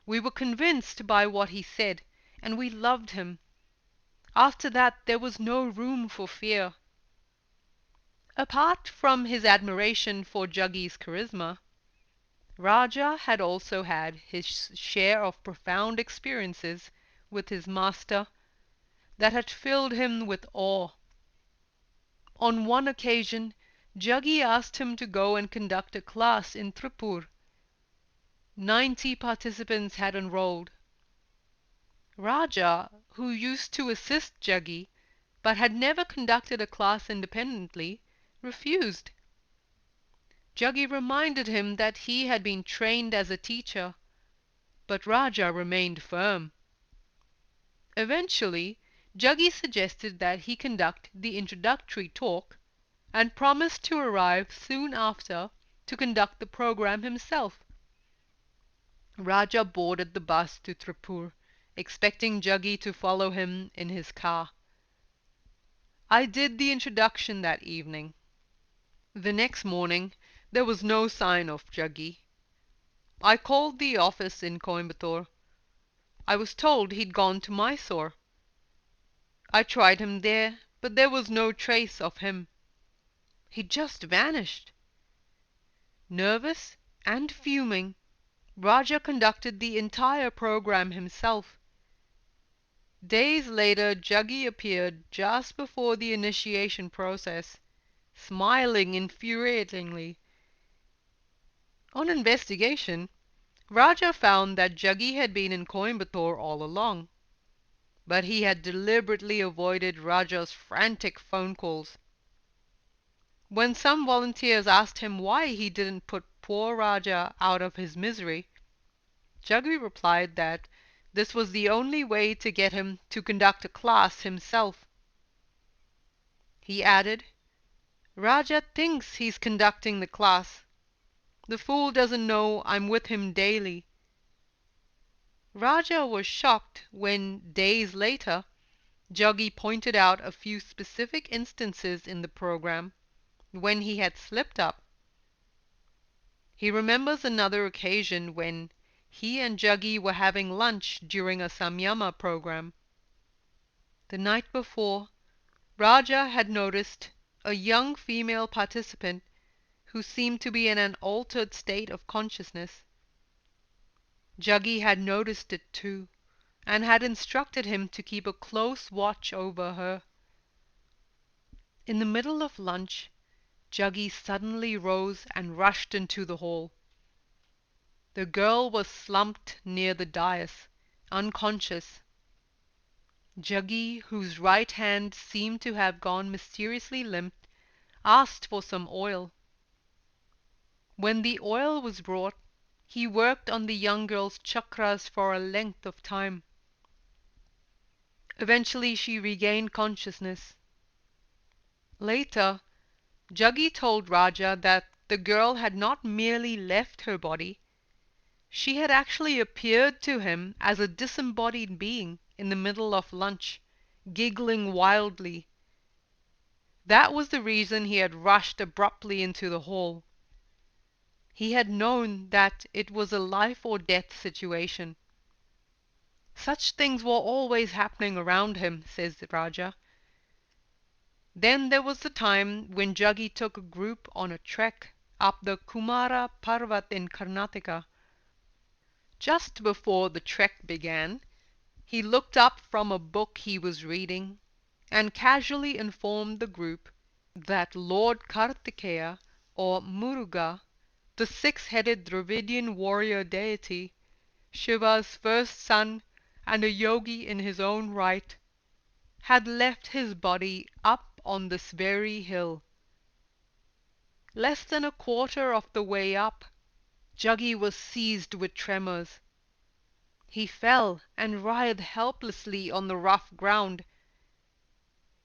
We were convinced by what he said, and we loved him. After that, there was no room for fear. Apart from his admiration for Jaggi's charisma, Raja had also had his share of profound experiences with his master that had filled him with awe. On one occasion, Jaggi asked him to go and conduct a class in Tripur. 90 participants had enrolled. Raja, who used to assist Jaggi but had never conducted a class independently, refused. Jaggi reminded him that he had been trained as a teacher. But Raja remained firm. Eventually, Jaggi suggested that he conduct the introductory talk and promised to arrive soon after to conduct the program himself. Raja boarded the bus to Tripur, expecting Jaggi to follow him in his car. I did the introduction that evening. The next morning there was no sign of Jaggi. I called the office in Coimbatore. I was told he'd gone to Mysore. I tried him there, but there was no trace of him. He'd just vanished. Nervous and fuming, Raja conducted the entire program himself. Days later, Jaggi appeared just before the initiation process, smiling infuriatingly. On investigation, Raja found that Jaggi had been in Coimbatore all along, but he had deliberately avoided Raja's frantic phone calls. When some volunteers asked him why he didn't put poor Raja out of his misery, Jaggi replied that this was the only way to get him to conduct a class himself. He added, "Raja thinks he's conducting the class. The fool doesn't know I'm with him daily." Raja was shocked when, days later, Jaggi pointed out a few specific instances in the program when he had slipped up. He remembers another occasion when he and Jaggi were having lunch during a Samyama program. The night before, Raja had noticed a young female participant who seemed to be in an altered state of consciousness. Jaggi had noticed it too, and had instructed him to keep a close watch over her. In the middle of lunch, Jaggi suddenly rose and rushed into the hall. The girl was slumped near the dais, unconscious. Jaggi, whose right hand seemed to have gone mysteriously limp, asked for some oil. When the oil was brought, he worked on the young girl's chakras for a length of time. Eventually she regained consciousness. Later, Jaggi told Raja that the girl had not merely left her body, she had actually appeared to him as a disembodied being in the middle of lunch, giggling wildly. That was the reason he had rushed abruptly into the hall. He had known that it was a life or death situation. Such things were always happening around him, says Raja. Then there was the time when Jaggi took a group on a trek up the Kumara Parvat in Karnataka. Just before the trek began, he looked up from a book he was reading and casually informed the group that Lord Kartikeya, or Muruga, the six-headed Dravidian warrior deity, Shiva's first son and a yogi in his own right, had left his body up on this very hill. Less than a quarter of the way up, Jaggi was seized with tremors. He fell and writhed helplessly on the rough ground.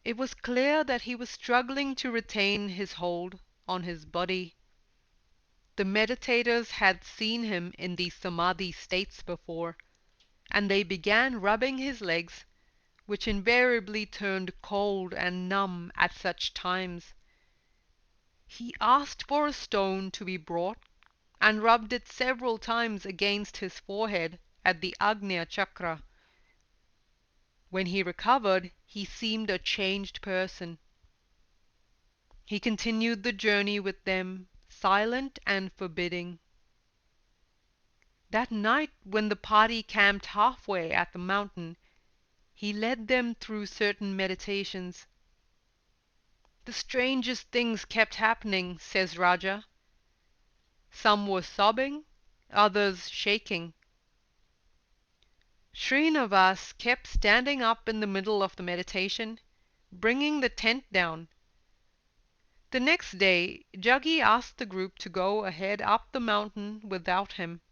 It was clear that he was struggling to retain his hold on his body. The meditators had seen him in these samadhi states before, and they began rubbing his legs, which invariably turned cold and numb at such times. He asked for a stone to be brought and rubbed it several times against his forehead at the Agnya Chakra. When he recovered, he seemed a changed person. He continued the journey with them, silent and forbidding. That night, when the party camped halfway at the mountain, he led them through certain meditations. The strangest things kept happening, says Raja. Some were sobbing, others shaking. Srinivas kept standing up in the middle of the meditation, bringing the tent down. The next day, Jaggi asked the group to go ahead up the mountain without him.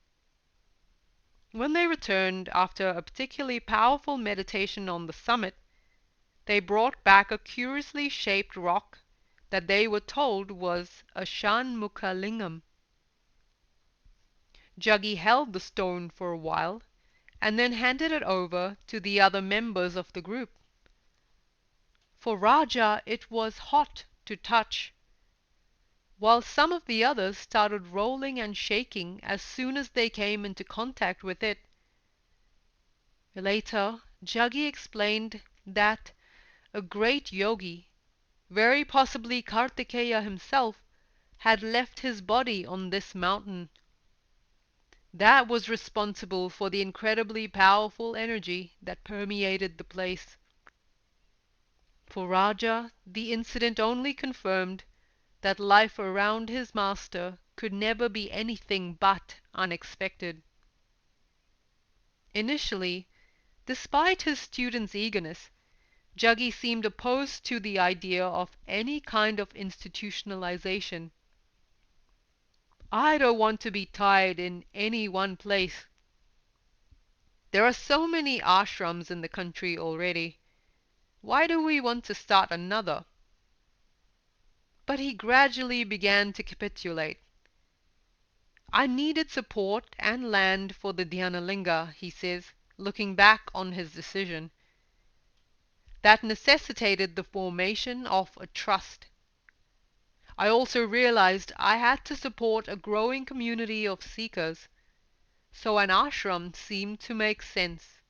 When they returned after a particularly powerful meditation on the summit, they brought back a curiously shaped rock that they were told was a Shanmukhalingam. Juggy held the stone for a while and then handed it over to the other members of the group. For Raja it was hot to touch, while some of the others started rolling and shaking as soon as they came into contact with it. Later, Juggy explained that a great yogi, very possibly Kartikeya himself, had left his body on this mountain. That was responsible for the incredibly powerful energy that permeated the place. For Raja, the incident only confirmed that life around his master could never be anything but unexpected. Initially, despite his students' eagerness, Juggy seemed opposed to the idea of any kind of institutionalization. "I don't want to be tied in any one place. There are so many ashrams in the country already. Why do we want to start another?" But he gradually began to capitulate. "I needed support and land for the Dhyanalinga," he says, looking back on his decision. "That necessitated the formation of a trust. I also realized I had to support a growing community of seekers, so an ashram seemed to make sense."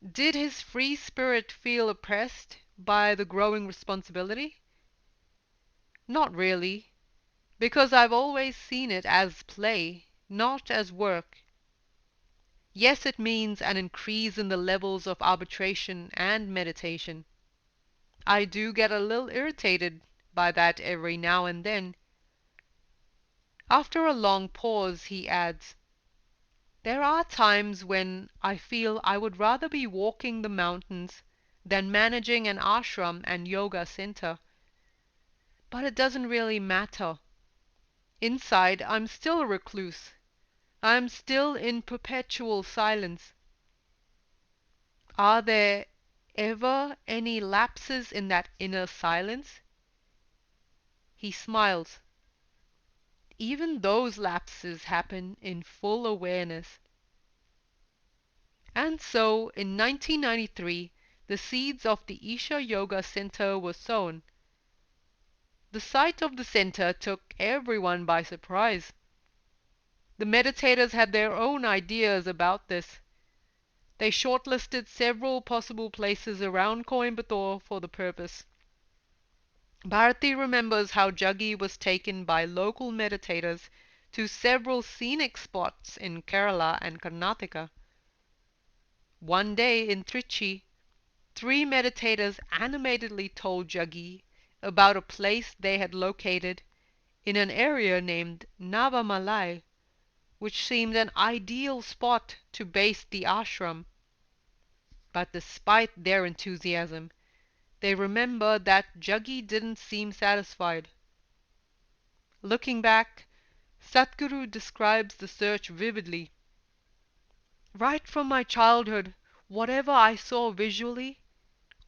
Did his free spirit feel oppressed by the growing responsibility? Not really, because I've always seen it as play, not as work. Yes, it means an increase in the levels of arbitration and meditation. I do get a little irritated by that every now and then. After a long pause, he adds, "There are times when I feel I would rather be walking the mountains than managing an ashram and yoga center. But it doesn't really matter. Inside, I'm still a recluse. I'm still in perpetual silence." Are there ever any lapses in that inner silence? He smiles. Even those lapses happen in full awareness. And so, in 1993, the seeds of the Isha Yoga Center were sown. The sight of the center took everyone by surprise. The meditators had their own ideas about this. They shortlisted several possible places around Coimbatore for the purpose. Bharati remembers how Juggy was taken by local meditators to several scenic spots in Kerala and Karnataka. One day in Trichy, 3 meditators animatedly told Juggy about a place they had located in an area named Navamalai, which seemed an ideal spot to base the ashram. But despite their enthusiasm, they remembered that Juggy didn't seem satisfied. Looking back, Sadhguru describes the search vividly. "Right from my childhood, whatever I saw visually,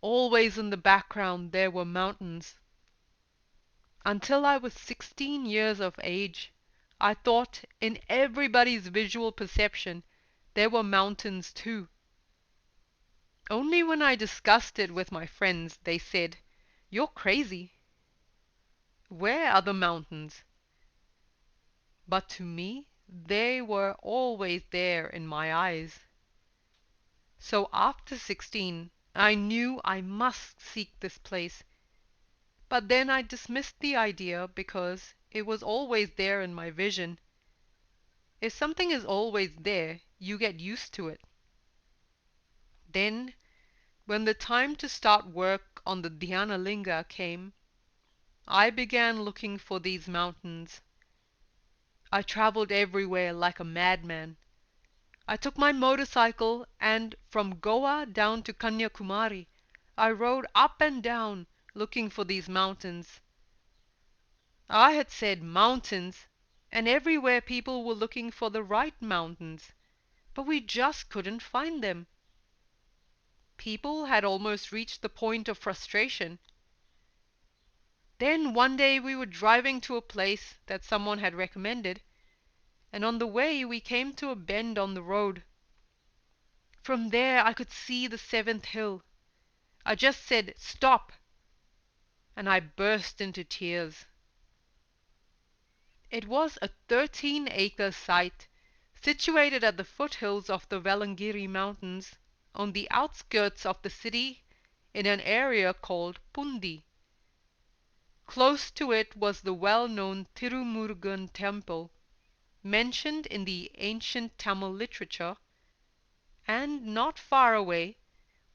always in the background there were mountains. Until I was 16 years of age, I thought in everybody's visual perception there were mountains too. Only when I discussed it with my friends, they said, 'You're crazy. Where are the mountains?' But to me, they were always there in my eyes. So after 16, I knew I must seek this place. But then I dismissed the idea because it was always there in my vision. If something is always there, you get used to it. Then, when the time to start work on the Dhyanalinga came, I began looking for these mountains. I traveled everywhere like a madman. I took my motorcycle and from Goa down to Kanyakumari, I rode up and down looking for these mountains." I had said mountains, and everywhere people were looking for the right mountains, but we just couldn't find them. People had almost reached the point of frustration. Then one day we were driving to a place that someone had recommended, and on the way we came to a bend on the road. From there I could see the seventh hill. I just said, "Stop!" and I burst into tears. It was a 13-acre site situated at the foothills of the Velangiri Mountains, on the outskirts of the city in an area called Pundi. Close to it was the well-known Tirumurugan temple, mentioned in the ancient Tamil literature, and not far away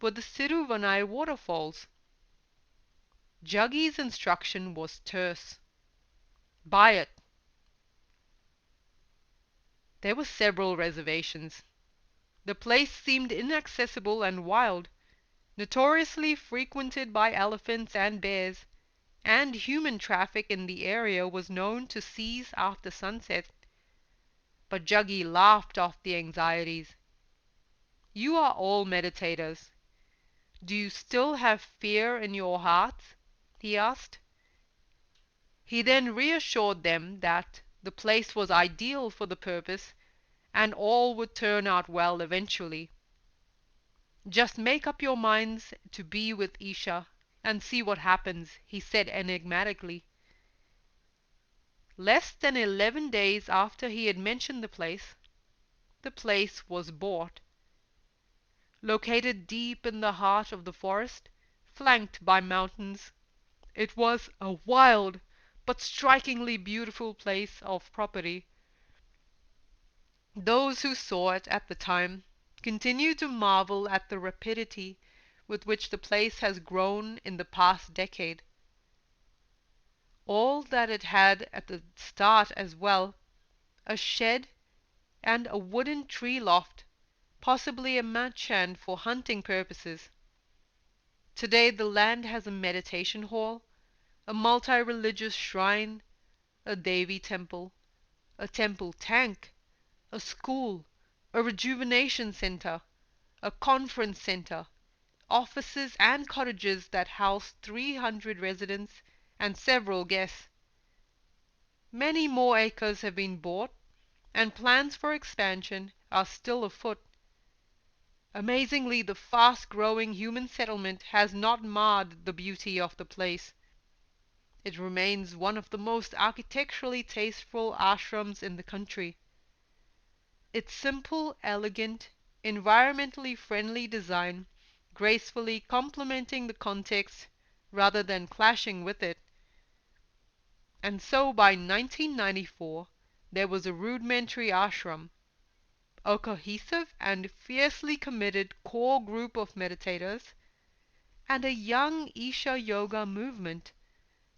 were the Siruvanai waterfalls. Juggy's instruction was terse. Buy it. There were several reservations. The place seemed inaccessible and wild, notoriously frequented by elephants and bears, and human traffic in the area was known to cease after sunset. But Juggy laughed off the anxieties. "You are all meditators. Do you still have fear in your hearts?" he asked. He then reassured them that the place was ideal for the purpose and all would turn out well eventually. "Just make up your minds to be with Isha and see what happens," he said enigmatically. Less than 11 days after he had mentioned the place was bought. Located deep in the heart of the forest, flanked by mountains, it was a wild but strikingly beautiful place of property. Those who saw it at the time continue to marvel at the rapidity with which the place has grown in the past decade. All that it had at the start as well, a shed and a wooden tree loft, possibly a match hand for hunting purposes. Today the land has a meditation hall, a multi-religious shrine, a Devi temple, a temple tank, a school, a rejuvenation center, a conference center, offices and cottages that house 300 residents and several guests. Many more acres have been bought, and plans for expansion are still afoot. Amazingly, the fast-growing human settlement has not marred the beauty of the place. It remains one of the most architecturally tasteful ashrams in the country. Its simple, elegant, environmentally friendly design gracefully complementing the context rather than clashing with it. And so by 1994 there was a rudimentary ashram, a cohesive and fiercely committed core group of meditators, and a young Isha yoga movement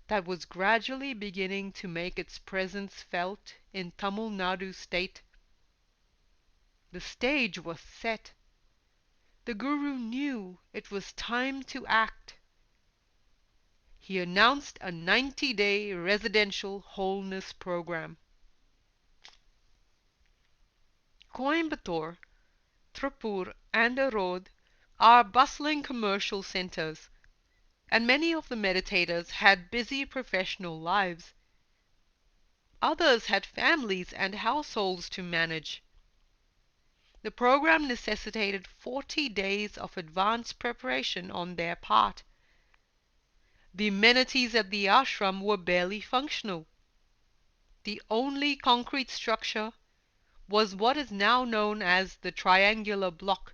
that was gradually beginning to make its presence felt in Tamil Nadu state. The stage was set. The Guru knew it was time to act. He announced a 90-day residential wholeness program. Coimbatore, Tripur, and Erode are bustling commercial centers, and many of the meditators had busy professional lives. Others had families and households to manage. The program necessitated 40 days of advanced preparation on their part. The amenities at the ashram were barely functional. The only concrete structure was what is now known as the triangular block,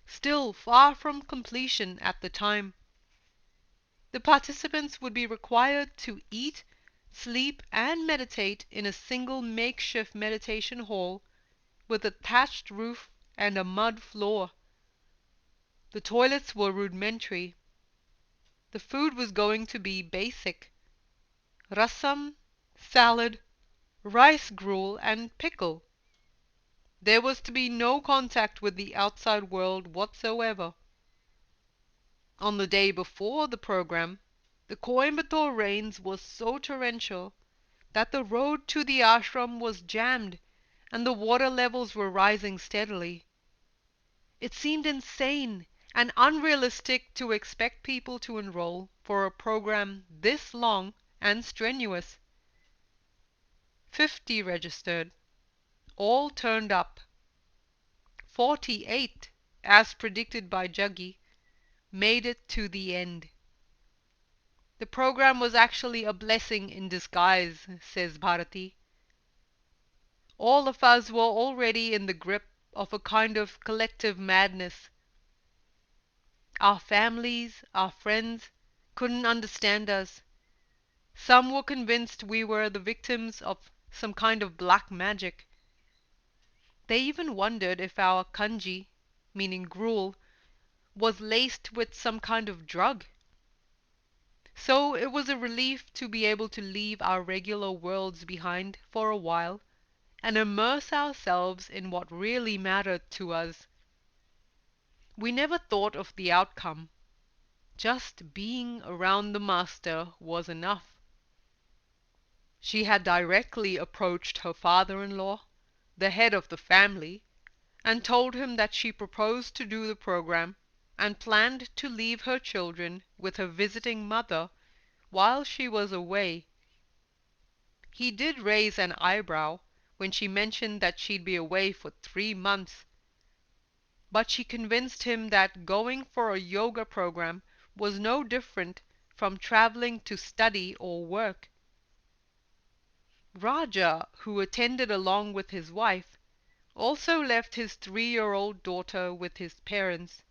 still far from completion at the time. The participants would be required to eat, sleep, and meditate in a single makeshift meditation hall with a thatched roof and a mud floor. The toilets were rudimentary. The food was going to be basic: rasam, salad, rice gruel, and pickle. There was to be no contact with the outside world whatsoever. On the day before the program, the Coimbatore rains were so torrential that the road to the ashram was jammed and the water levels were rising steadily. It seemed insane and unrealistic to expect people to enroll for a program this long and strenuous. 50 registered. All turned up. 48, as predicted by Juggy, made it to the end. The program was actually a blessing in disguise, says Bharati. All of us were already in the grip of a kind of collective madness. Our families, our friends, couldn't understand us. Some were convinced we were the victims of some kind of black magic. They even wondered if our kanji, meaning gruel, was laced with some kind of drug. So it was a relief to be able to leave our regular worlds behind for a while and immerse ourselves in what really mattered to us. We never thought of the outcome. Just being around the master was enough. She had directly approached her father-in-law, the head of the family, and told him that she proposed to do the program and planned to leave her children with her visiting mother while she was away. He did raise an eyebrow when she mentioned that she'd be away for 3 months, but she convinced him that going for a yoga program was no different from traveling to study or work. Raja, who attended along with his wife, also left his 3-year-old daughter with his parents.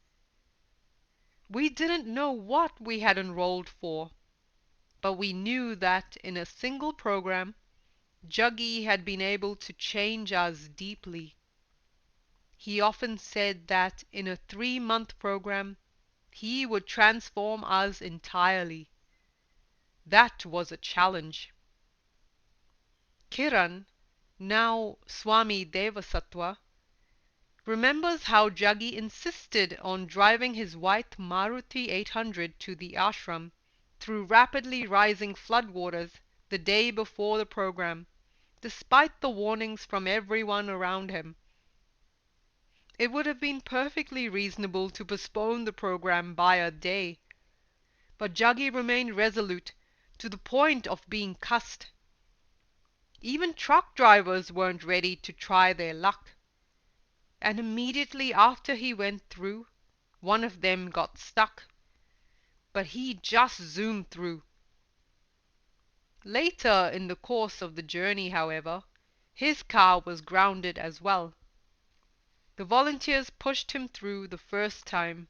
We didn't know what we had enrolled for, but we knew that in a single program, Juggy had been able to change us deeply. He often said that in a 3-month program, he would transform us entirely. That was a challenge. Kiran, now Swami Devasattva, remembers how Juggy insisted on driving his white Maruti 800 to the ashram through rapidly rising floodwaters the day before the program, despite the warnings from everyone around him. It would have been perfectly reasonable to postpone the program by a day, but Juggy remained resolute to the point of being cussed. Even truck drivers weren't ready to try their luck. And immediately after he went through, one of them got stuck. But he just zoomed through. Later in the course of the journey, however, his car was grounded as well. The volunteers pushed him through the first time.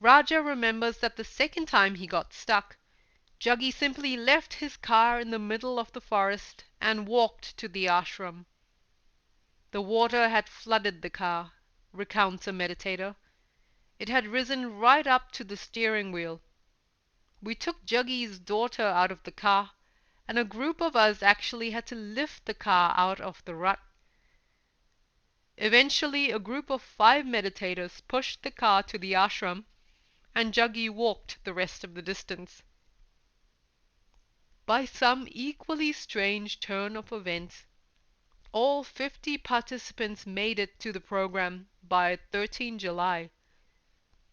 Raja remembers that the second time he got stuck, Juggy simply left his car in the middle of the forest and walked to the ashram. The water had flooded the car, recounts a meditator. It had risen right up to the steering wheel. We took Juggy's daughter out of the car, and a group of us actually had to lift the car out of the rut. Eventually, a group of 5 meditators pushed the car to the ashram, and Juggy walked the rest of the distance. By some equally strange turn of events, all 50 participants made it to the program by 13 July,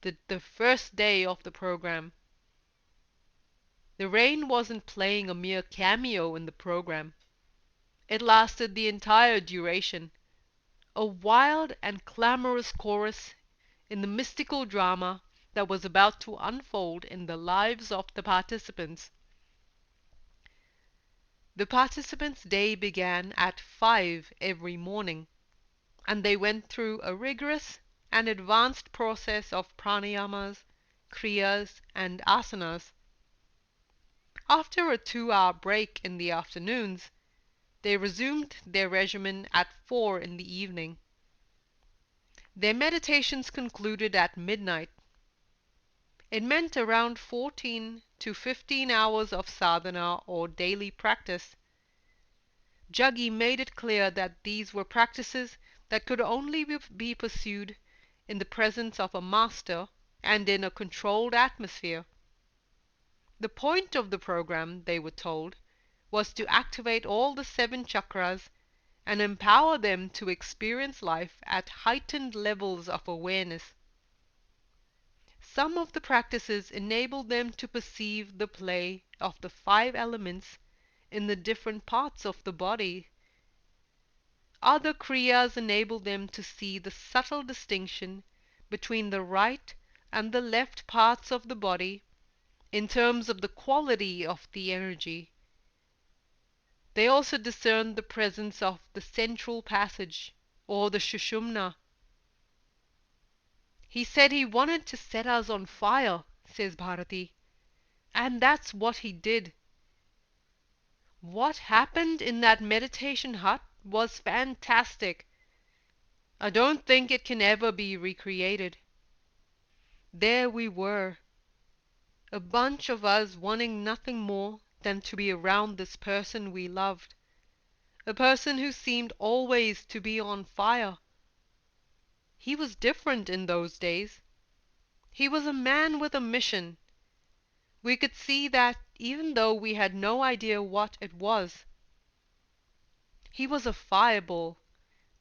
the first day of the program. The rain wasn't playing a mere cameo in the program. It lasted the entire duration, a wild and clamorous chorus in the mystical drama that was about to unfold in the lives of the participants. The participants' day began at 5 every morning, and they went through a rigorous and advanced process of pranayamas, kriyas, and asanas. After a 2-hour break in the afternoons, they resumed their regimen at 4 in the evening. Their meditations concluded at midnight. It meant around 14 to 15 hours of sadhana or daily practice. Juggy made it clear that these were practices that could only be pursued in the presence of a master and in a controlled atmosphere. The point of the program, they were told, was to activate all the 7 chakras and empower them to experience life at heightened levels of awareness. Some of the practices enabled them to perceive the play of the 5 elements in the different parts of the body. Other kriyas enabled them to see the subtle distinction between the right and the left parts of the body in terms of the quality of the energy. They also discerned the presence of the central passage, or the Shushumna. He said he wanted to set us on fire, says Bharati, and that's what he did. What happened in that meditation hut was fantastic. I don't think it can ever be recreated. There we were, a bunch of us wanting nothing more than to be around this person we loved, a person who seemed always to be on fire. He was different in those days. He was a man with a mission. We could see that even though we had no idea what it was. He was a fireball,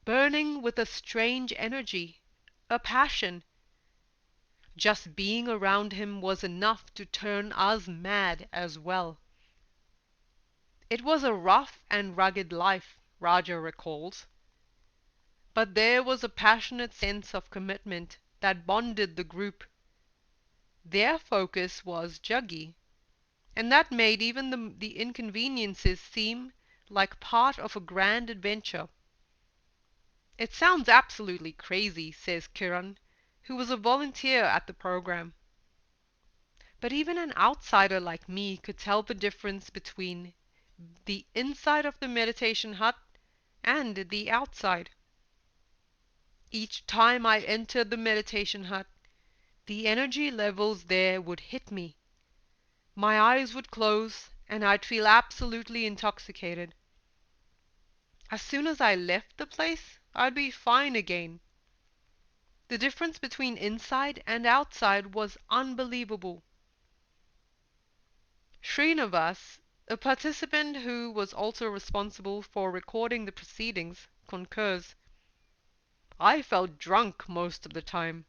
burning with a strange energy, a passion. Just being around him was enough to turn us mad as well. It was a rough and rugged life, Raja recalls. But there was a passionate sense of commitment that bonded the group. Their focus was Jaggi, and that made even the inconveniences seem like part of a grand adventure. It sounds absolutely crazy, says Kiran, who was a volunteer at the program. But even an outsider like me could tell the difference between the inside of the meditation hut and the outside. Each time I entered the meditation hut, the energy levels there would hit me. My eyes would close and I'd feel absolutely intoxicated. As soon as I left the place, I'd be fine again. The difference between inside and outside was unbelievable. Srinivas, a participant who was also responsible for recording the proceedings, concurs. I felt drunk most of the time.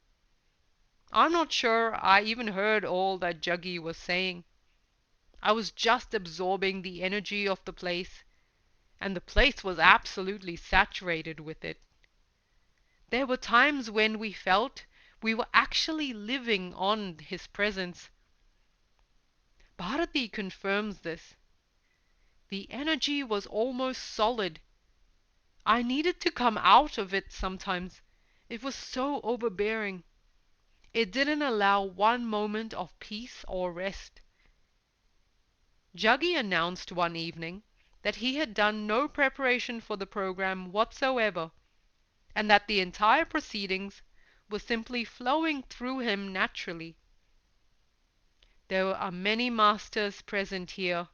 I'm not sure I even heard all that Jaggi was saying. I was just absorbing the energy of the place, and the place was absolutely saturated with it. There were times when we felt we were actually living on his presence. Bharati confirms this. The energy was almost solid. I needed to come out of it sometimes. It was so overbearing. It didn't allow one moment of peace or rest. Jaggi announced one evening that he had done no preparation for the program whatsoever, and that the entire proceedings were simply flowing through him naturally. There are many masters present here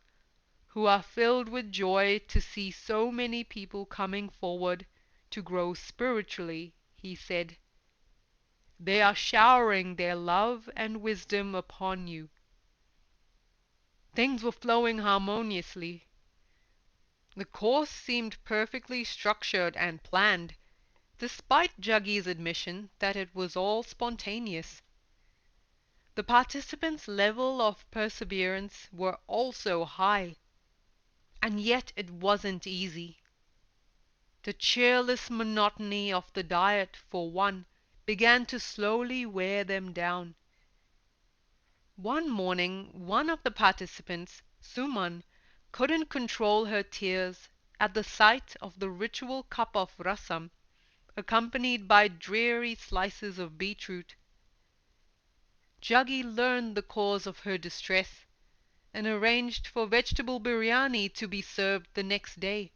who are filled with joy to see so many people coming forward to grow spiritually, he said. They are showering their love and wisdom upon you. Things were flowing harmoniously. The course seemed perfectly structured and planned, despite Jaggi's admission that it was all spontaneous. The participants' level of perseverance were also high, and yet it wasn't easy. The cheerless monotony of the diet, for one, began to slowly wear them down. One morning, one of the participants, Suman, couldn't control her tears at the sight of the ritual cup of rasam, accompanied by dreary slices of beetroot. Jaggi learned the cause of her distress and arranged for vegetable biryani to be served the next day.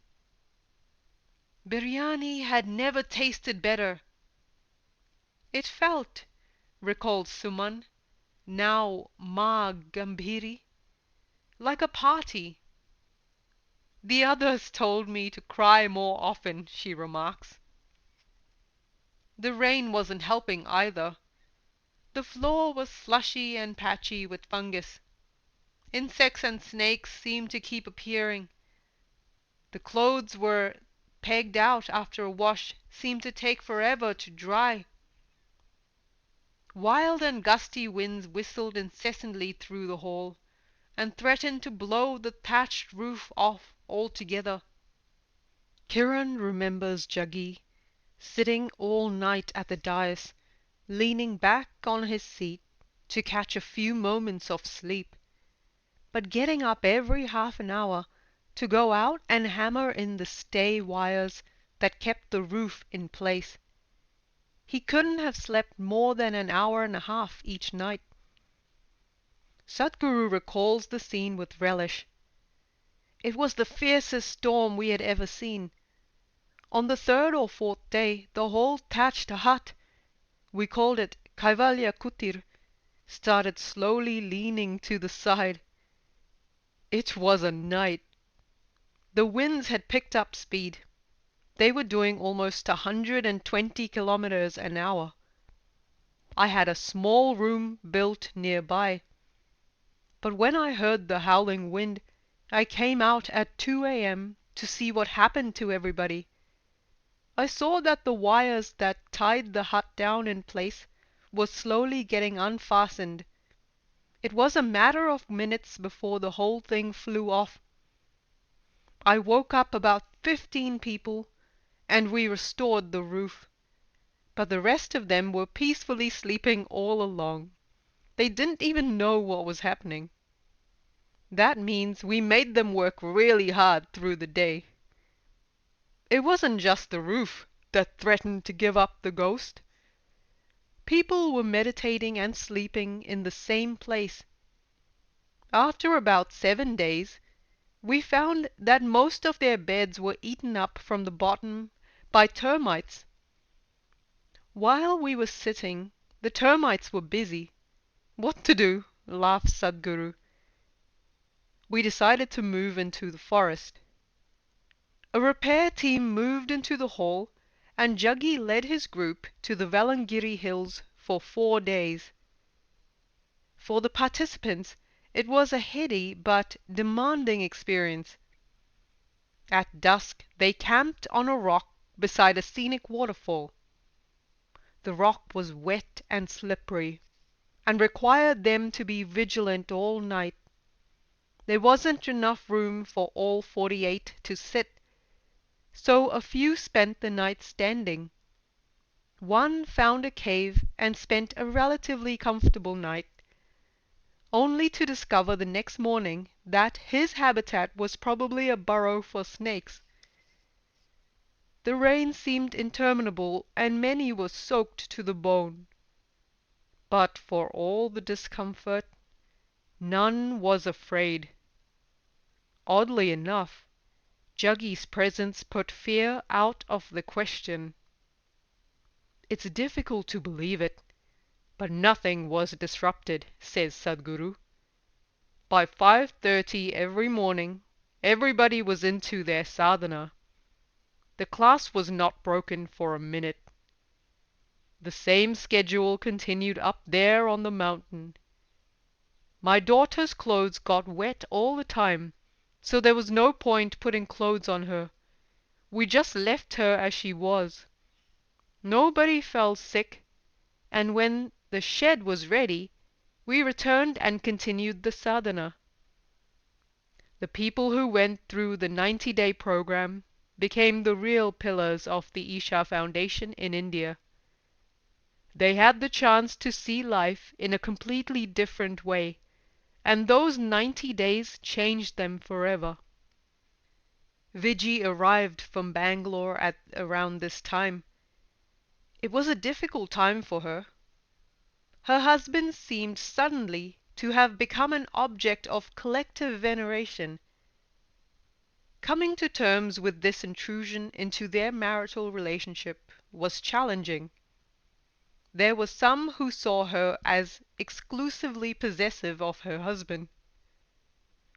Biryani had never tasted better. It felt, recalled Suman, now Ma Gambhiri, like a party. The others told me to cry more often, she remarks. The rain wasn't helping either. The floor was slushy and patchy with fungus. Insects and snakes seemed to keep appearing, The clothes were pegged out after a wash seemed to take forever to dry. Wild and gusty winds whistled incessantly through the hall, and threatened to blow the thatched roof off altogether. Kiran remembers Jaggi sitting all night at the dais, leaning back on his seat to catch a few moments of sleep, but getting up every half an hour to go out and hammer in the stay wires that kept the roof in place. He couldn't have slept more than an hour and a half each night. Sadhguru recalls the scene with relish. It was the fiercest storm we had ever seen. On the third or fourth day, the whole thatched hut, we called it Kaivalya Kutir, started slowly leaning to the side. It was a night. The winds had picked up speed. They were doing almost 120 kilometers an hour. I had a small room built nearby, but when I heard the howling wind, I came out at 2 a.m. to see what happened to everybody. I saw that the wires that tied the hut down in place were slowly getting unfastened. It was a matter of minutes before the whole thing flew off. I woke up about 15 people, and we restored the roof. But the rest of them were peacefully sleeping all along. They didn't even know what was happening. That means we made them work really hard through the day. It wasn't just the roof that threatened to give up the ghost. People were meditating and sleeping in the same place. After about 7 days, we found that most of their beds were eaten up from the bottom by termites. While we were sitting, the termites were busy. What to do? Laughed Sadhguru. We decided to move into the forest. A repair team moved into the hall, and Jaggi led his group to the Valangiri hills for 4 days. For the participants, it was a heady but demanding experience. At dusk, they camped on a rock beside a scenic waterfall. The rock was wet and slippery, and required them to be vigilant all night. There wasn't enough room for all 48 to sit, so a few spent the night standing. One found a cave and spent a relatively comfortable night, only to discover the next morning that his habitat was probably a burrow for snakes. The rain seemed interminable, and many were soaked to the bone. But for all the discomfort, none was afraid. Oddly enough, Jaggi's presence put fear out of the question. It's difficult to believe it, but nothing was disrupted, says Sadhguru. By 5:30 every morning, everybody was into their sadhana. The class was not broken for a minute. The same schedule continued up there on the mountain. My daughter's clothes got wet all the time, so there was no point putting clothes on her. We just left her as she was. Nobody fell sick, and when the shed was ready, we returned and continued the sadhana. The people who went through the 90-day program became the real pillars of the Isha Foundation in India. They had the chance to see life in a completely different way, and those 90 days changed them forever. Viji arrived from Bangalore at around this time. It was a difficult time for her. Her husband seemed suddenly to have become an object of collective veneration. Coming to terms with this intrusion into their marital relationship was challenging. There were some who saw her as exclusively possessive of her husband.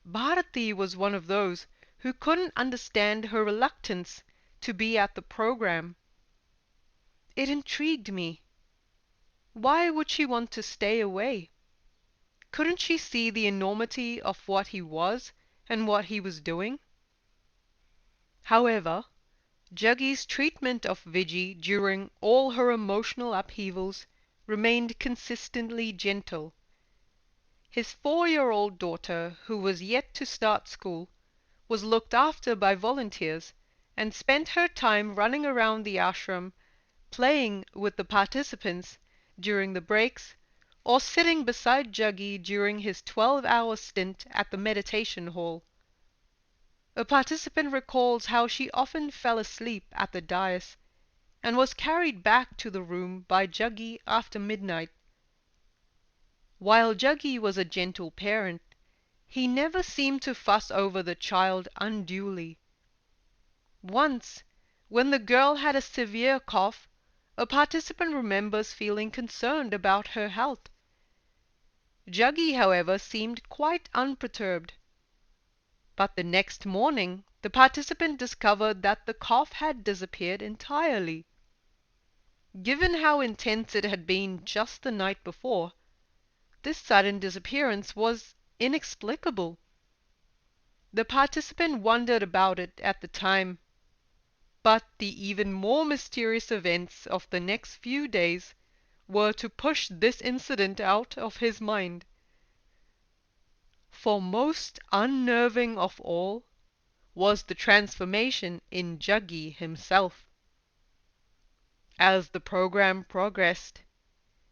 Bharati was one of those who couldn't understand her reluctance to be at the program. It intrigued me. Why would she want to stay away? Couldn't she see the enormity of what he was and what he was doing? However, Juggy's treatment of Viji during all her emotional upheavals remained consistently gentle. His 4-year-old daughter, who was yet to start school, was looked after by volunteers and spent her time running around the ashram, playing with the participants during the breaks, or sitting beside Juggy during his 12-hour stint at the meditation hall. A participant recalls how she often fell asleep at the dais and was carried back to the room by Juggy after midnight. While Juggy was a gentle parent, he never seemed to fuss over the child unduly. Once, when the girl had a severe cough, a participant remembers feeling concerned about her health. Juggy, however, seemed quite unperturbed. But the next morning, the participant discovered that the cough had disappeared entirely. Given how intense it had been just the night before, this sudden disappearance was inexplicable. The participant wondered about it at the time, but the even more mysterious events of the next few days were to push this incident out of his mind. For most unnerving of all was the transformation in Juggy himself. As the program progressed,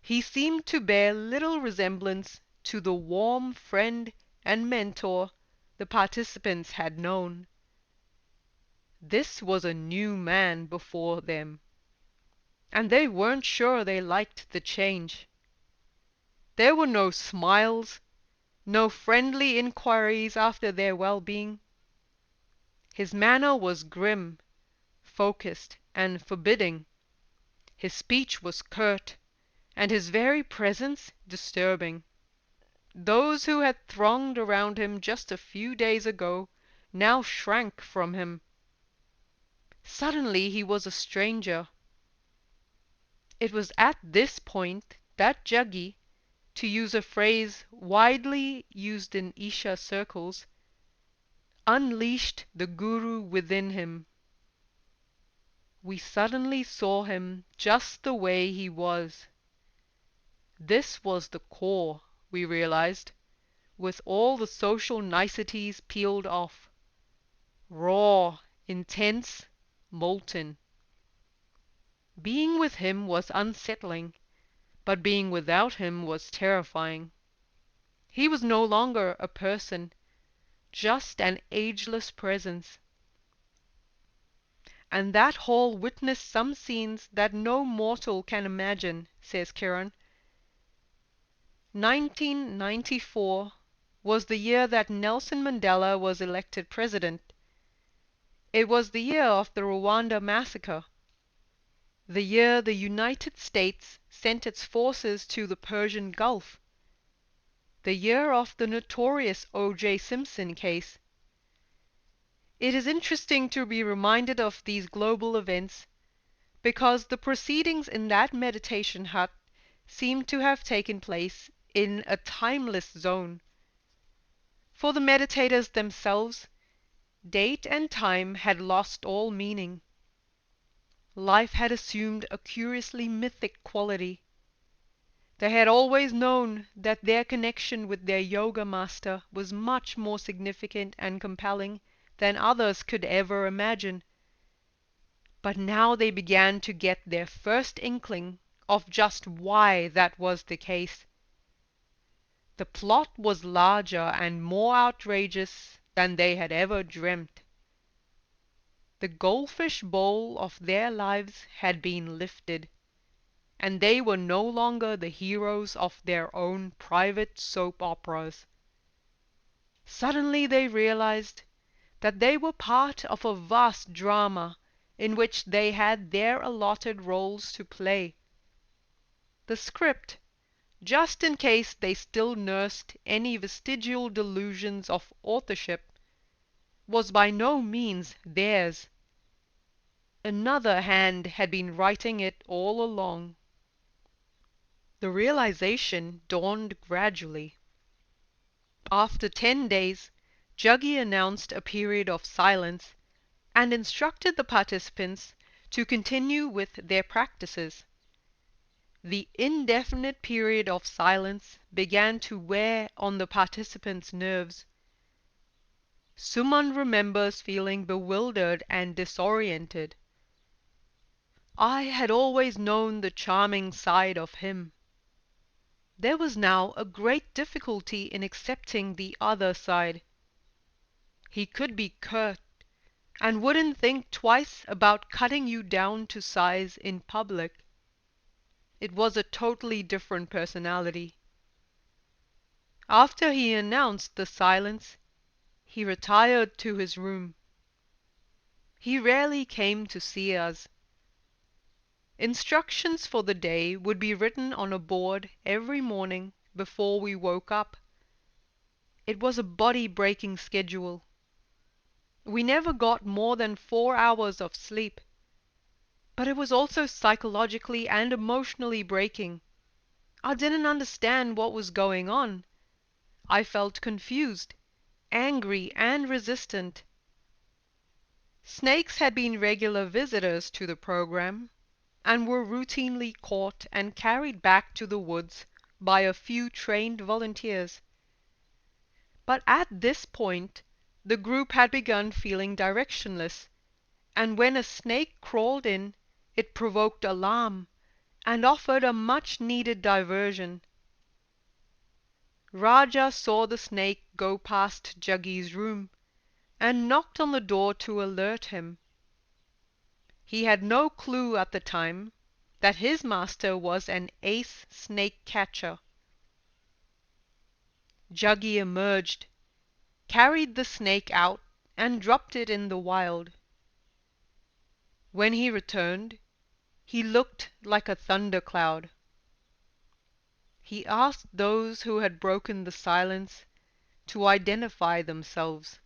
he seemed to bear little resemblance to the warm friend and mentor the participants had known. This was a new man before them, and they weren't sure they liked the change. There were no smiles, no friendly inquiries after their well-being. His manner was grim, focused, and forbidding. His speech was curt, and his very presence disturbing. Those who had thronged around him just a few days ago now shrank from him. Suddenly he was a stranger. It was at this point that Juggy, to use a phrase widely used in Isha circles, unleashed the Guru within him. We suddenly saw him just the way he was. This was the core, we realized, with all the social niceties peeled off. Raw, intense, molten. Being with him was unsettling, but being without him was terrifying. He was no longer a person, just an ageless presence. And that hall witnessed some scenes that no mortal can imagine, says Kiran. 1994 was the year that Nelson Mandela was elected president. It was the year of the Rwanda massacre, the year the United States sent its forces to the Persian Gulf, the year of the notorious O.J. Simpson case. It is interesting to be reminded of these global events because the proceedings in that meditation hut seem to have taken place in a timeless zone. For the meditators themselves, date and time had lost all meaning. Life had assumed a curiously mythic quality. They had always known that their connection with their yoga master was much more significant and compelling than others could ever imagine. But now they began to get their first inkling of just why that was the case. The plot was larger and more outrageous than they had ever dreamt. The goldfish bowl of their lives had been lifted, and they were no longer the heroes of their own private soap operas. Suddenly they realized that they were part of a vast drama in which they had their allotted roles to play. The script, just in case they still nursed any vestigial delusions of authorship, was by no means theirs. Another hand had been writing it all along. The realization dawned gradually. After 10 days, Juggy announced a period of silence and instructed the participants to continue with their practices. The indefinite period of silence began to wear on the participants' nerves. Suman remembers feeling bewildered and disoriented. I had always known the charming side of him. There was now a great difficulty in accepting the other side. He could be curt, and wouldn't think twice about cutting you down to size in public. It was a totally different personality. After he announced the silence, he retired to his room. He rarely came to see us. Instructions for the day would be written on a board every morning before we woke up. It was a body-breaking schedule. We never got more than 4 hours of sleep. But it was also psychologically and emotionally breaking. I didn't understand what was going on. I felt confused, angry, and resistant. Snakes had been regular visitors to the program and were routinely caught and carried back to the woods by a few trained volunteers. But at this point, the group had begun feeling directionless, and when a snake crawled in, it provoked alarm and offered a much-needed diversion. Raja saw the snake go past Juggy's room and knocked on the door to alert him. He had no clue at the time that his master was an ace snake catcher. Juggy emerged, carried the snake out, and dropped it in the wild. When he returned, he looked like a thundercloud. He asked those who had broken the silence to identify themselves.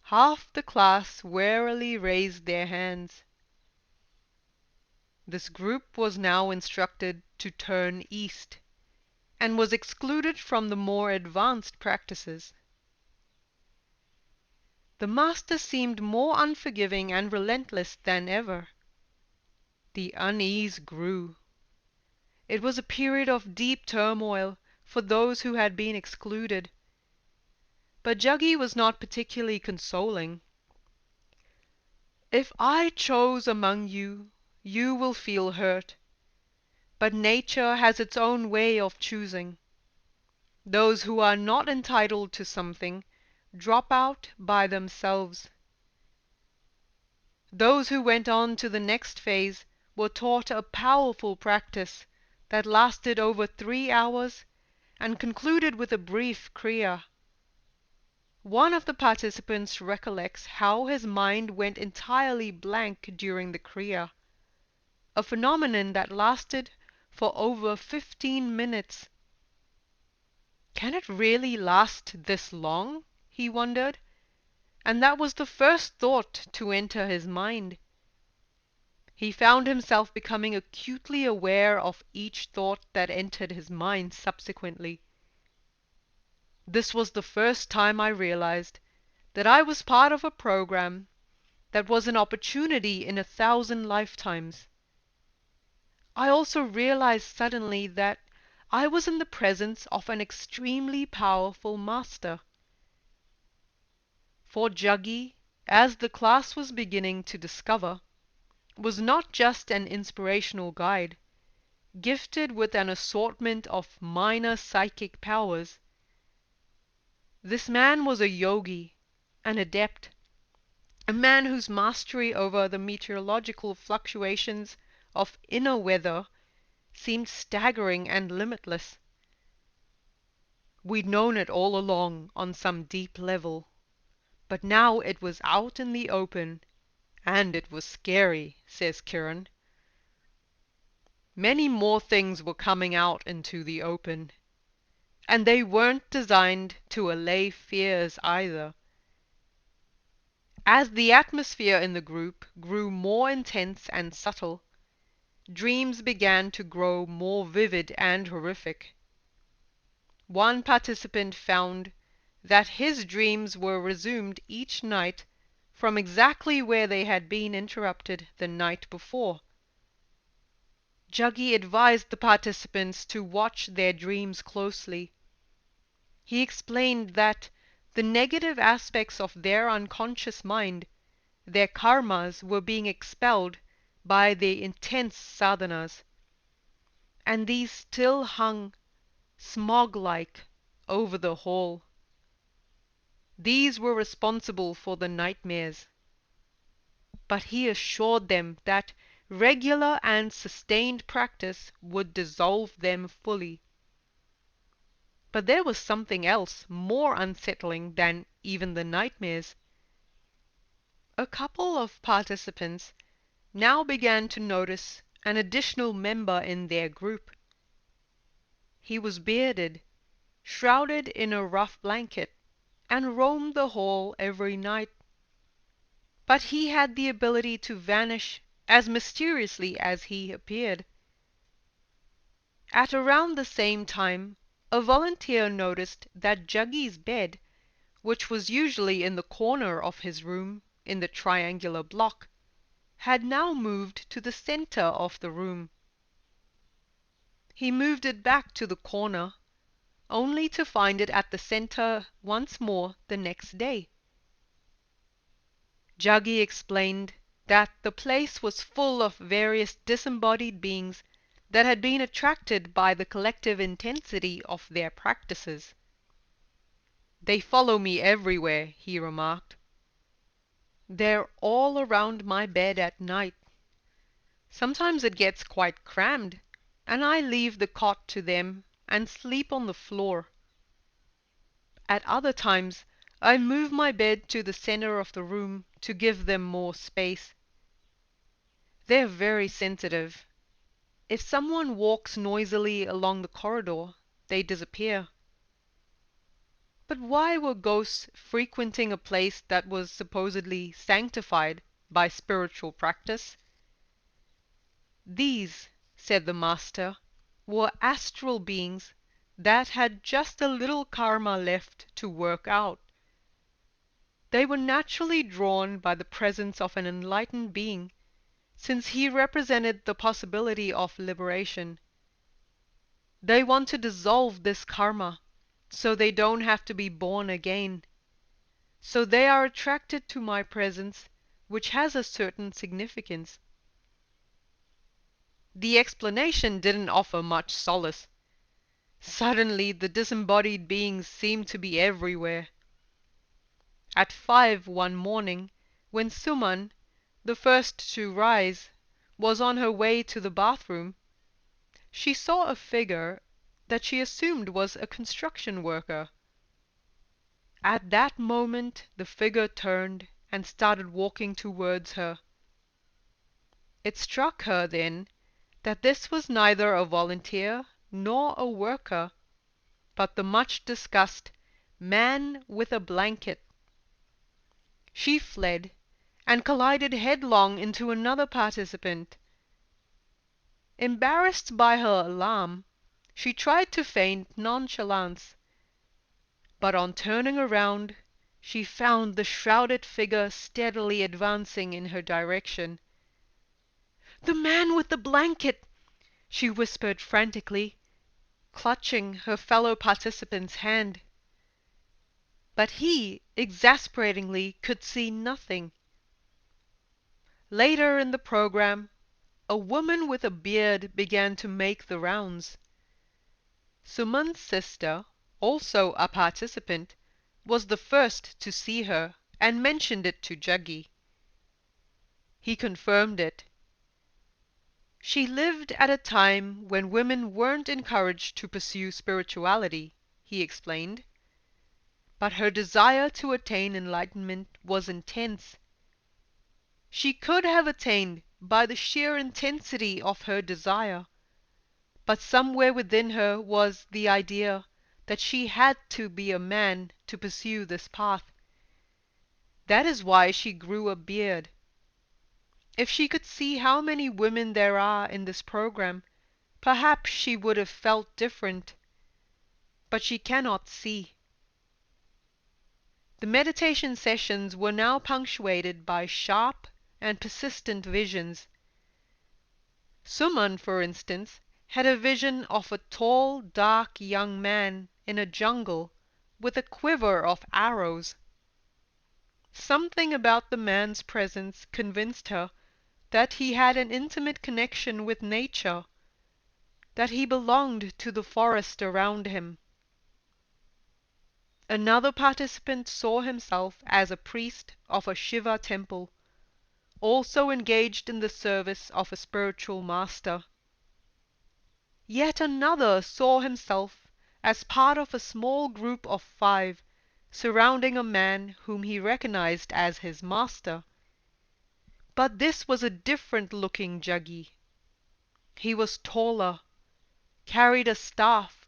Half the class warily raised their hands. This group was now instructed to turn east, and was excluded from the more advanced practices. The master seemed more unforgiving and relentless than ever. The unease grew. It was a period of deep turmoil for those who had been excluded. But Juggy was not particularly consoling. If I chose among you, you will feel hurt. But nature has its own way of choosing. Those who are not entitled to something drop out by themselves. Those who went on to the next phase were taught a powerful practice that lasted over 3 hours and concluded with a brief kriya. One of the participants recollects how his mind went entirely blank during the kriya, a phenomenon that lasted for over 15 minutes. Can it really last this long? He wondered, and that was the first thought to enter his mind. He found himself becoming acutely aware of each thought that entered his mind subsequently. This was the first time I realized that I was part of a program that was an opportunity in 1,000 lifetimes. I also realized suddenly that I was in the presence of an extremely powerful master. For Juggy, as the class was beginning to discover, was not just an inspirational guide, gifted with an assortment of minor psychic powers. This man was a yogi, an adept, a man whose mastery over the meteorological fluctuations of inner weather seemed staggering and limitless. We'd known it all along on some deep level, but now it was out in the open, and it was scary, says Kiran. Many more things were coming out into the open, and they weren't designed to allay fears either. As the atmosphere in the group grew more intense and subtle, dreams began to grow more vivid and horrific. One participant found that his dreams were resumed each night from exactly where they had been interrupted the night before. Juggy advised the participants to watch their dreams closely. He explained that the negative aspects of their unconscious mind, their karmas, were being expelled by the intense sadhanas, and these still hung smog-like over the hall. These were responsible for the nightmares. But he assured them that regular and sustained practice would dissolve them fully. But there was something else more unsettling than even the nightmares. A couple of participants now began to notice an additional member in their group. He was bearded, shrouded in a rough blanket, and roamed the hall every night. But he had the ability to vanish as mysteriously as he appeared. At around the same time, a volunteer noticed that Juggy's bed, which was usually in the corner of his room in the triangular block, had now moved to the center of the room. He moved it back to the corner, only to find it at the center once more the next day. Juggy explained that the place was full of various disembodied beings that had been attracted by the collective intensity of their practices. "They follow me everywhere," he remarked. "They're all around my bed at night. Sometimes it gets quite crammed, and I leave the cot to them and sleep on the floor. At other times I move my bed to the center of the room to give them more space. They're very sensitive. If someone walks noisily along the corridor, they disappear." But why were ghosts frequenting a place that was supposedly sanctified by spiritual practice? These, said the master, were astral beings that had just a little karma left to work out. They were naturally drawn by the presence of an enlightened being, since he represented the possibility of liberation. They want to dissolve this karma, so they don't have to be born again. So they are attracted to my presence, which has a certain significance. The explanation didn't offer much solace. Suddenly the disembodied beings seemed to be everywhere. At 5 one morning, when Suman, the first to rise, was on her way to the bathroom, she saw a figure that she assumed was a construction worker. At that moment the figure turned and started walking towards her. It struck her then that this was neither a volunteer nor a worker, but the much discussed man with a blanket. She fled and collided headlong into another participant. Embarrassed by her alarm, she tried to feign nonchalance, but on turning around she found the shrouded figure steadily advancing in her direction. "The man with the blanket!" she whispered frantically, clutching her fellow participant's hand. But he, exasperatingly, could see nothing. Later in the program, a woman with a beard began to make the rounds. Suman's sister, also a participant, was the first to see her and mentioned it to Juggy. He confirmed it. "She lived at a time when women weren't encouraged to pursue spirituality," he explained. "But her desire to attain enlightenment was intense. She could have attained by the sheer intensity of her desire, but somewhere within her was the idea that she had to be a man to pursue this path. That is why she grew a beard. If she could see how many women there are in this program, perhaps she would have felt different. But she cannot see." The meditation sessions were now punctuated by sharp and persistent visions. Suman, for instance, had a vision of a tall, dark young man in a jungle with a quiver of arrows. Something about the man's presence convinced her that he had an intimate connection with nature, that he belonged to the forest around him. Another participant saw himself as a priest of a Shiva temple, also engaged in the service of a spiritual master. Yet another saw himself as part of a small group of 5, surrounding a man whom he recognized as his master. But this was a different-looking Jaggi. He was taller, carried a staff,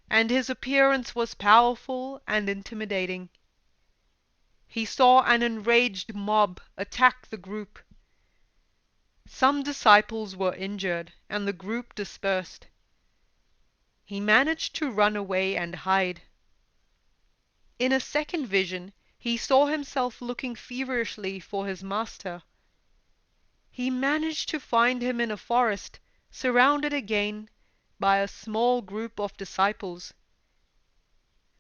and his appearance was powerful and intimidating. He saw an enraged mob attack the group. Some disciples were injured, and the group dispersed. He managed to run away and hide. In a second vision, he saw himself looking feverishly for his master. He managed to find him in a forest, surrounded again by a small group of disciples.